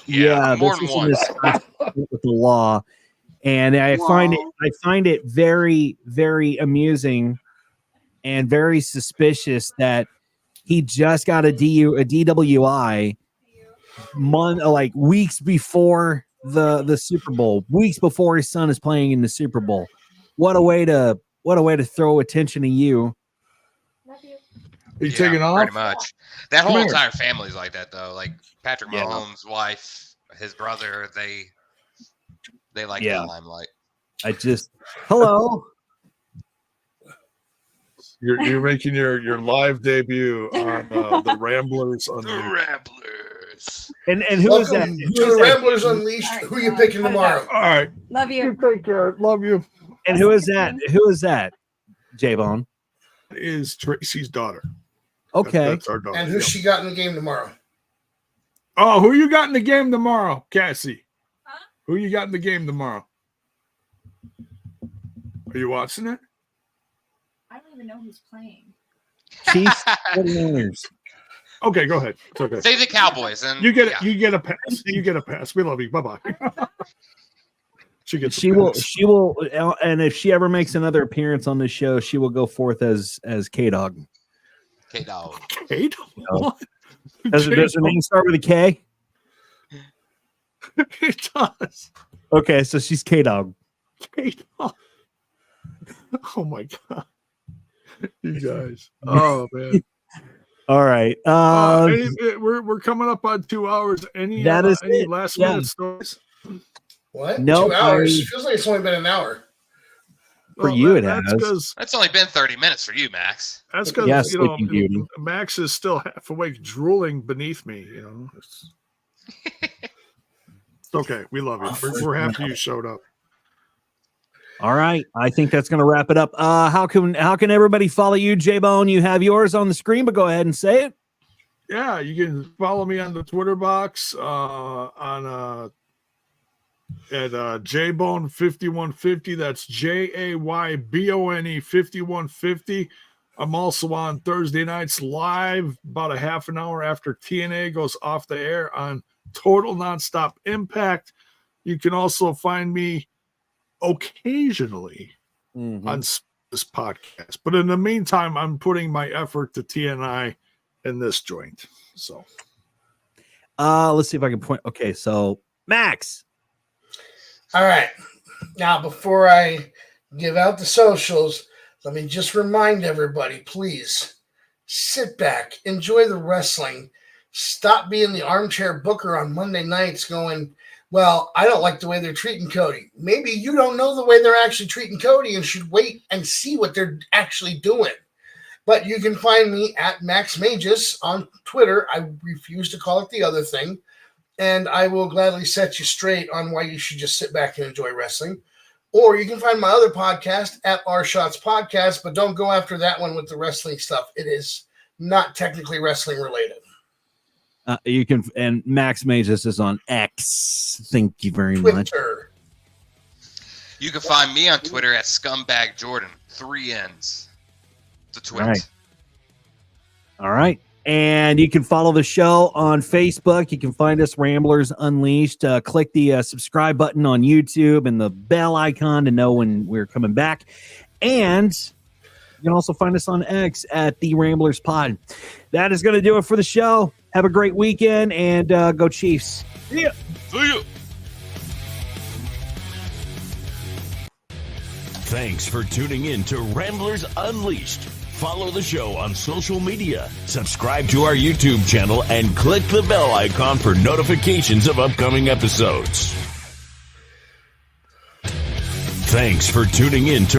Yeah, more than this is once. with the law, and I find it very, very amusing and very suspicious that he just got a DWI weeks before the Super Bowl, weeks before his son is playing in the Super Bowl. What a way to throw attention to you. Are you taking off? Pretty much. That whole entire family's like that, though. Like Patrick Mahomes' wife, his brother, they like the limelight. Hello. You're making your live debut on the Ramblers. The Ramblers. And who is that? To the Ramblers Unleashed. Who are you picking tomorrow? All right. Love you. Take care. Love you. And who is that? Who is that? J-Bone is Tracy's daughter. Okay. That's our daughter. And who she got in the game tomorrow? Oh, who you got in the game tomorrow, Cassie? Huh? Who you got in the game tomorrow? Are you watching it? I don't even know who's playing. Chiefs 49ers. Okay, go ahead. It's okay. Say the Cowboys, and You get a pass. You get a pass. We love you. Bye-bye. She will, and if she ever makes another appearance on this show, she will go forth as K-Dog. K-Dog. K-Dog? Does her name start with a K? It does. Okay, so she's K-Dog. K-Dog. Oh my god, you guys! Oh man! All right, we're coming up on 2 hours. Any last minute stories? What? No, 2 hours? It feels like it's only been an hour. For you, it has. That's only been 30 minutes for you, Max. That's because Max is still half awake, drooling beneath me. It's okay. We love you. We're happy you showed up. All right, I think that's going to wrap it up. How can everybody follow you, J-Bone? You have yours on the screen, but go ahead and say it. Yeah, you can follow me on the Twitter box at JBone5150. That's JAYBONE 5150. I'm also on Thursday nights live about a half an hour after TNA goes off the air on Total Nonstop Impact. You can also find me occasionally on this podcast, but in the meantime, I'm putting my effort to TNI in this joint. So, let's see if I can point. Okay, so Max. All right. Now, before I give out the socials, let me just remind everybody, please sit back, enjoy the wrestling, stop being the armchair booker on Monday nights going, well, I don't like the way they're treating Cody. Maybe you don't know the way they're actually treating Cody and should wait and see what they're actually doing. But you can find me at Max Magus on Twitter. I refuse to call it the other thing. And I will gladly set you straight on why you should just sit back and enjoy wrestling. Or you can find my other podcast at R Shots Podcast, but don't go after that one with the wrestling stuff. It is not technically wrestling related. You can, and Max Magus is on X. Thank you very Twitter. much. You can find me on Twitter at Scumbag Jordan. 3 N's. The twit. All right. And you can follow the show on Facebook. You can find us Ramblers Unleashed. Click the subscribe button on YouTube and the bell icon to know when we're coming back. And you can also find us on X at The Ramblers Pod. That is going to do it for the show. Have a great weekend and go Chiefs. See ya. See ya. Thanks for tuning in to Ramblers Unleashed. Follow the show on social media, subscribe to our YouTube channel, and click the bell icon for notifications of upcoming episodes. Thanks for tuning in to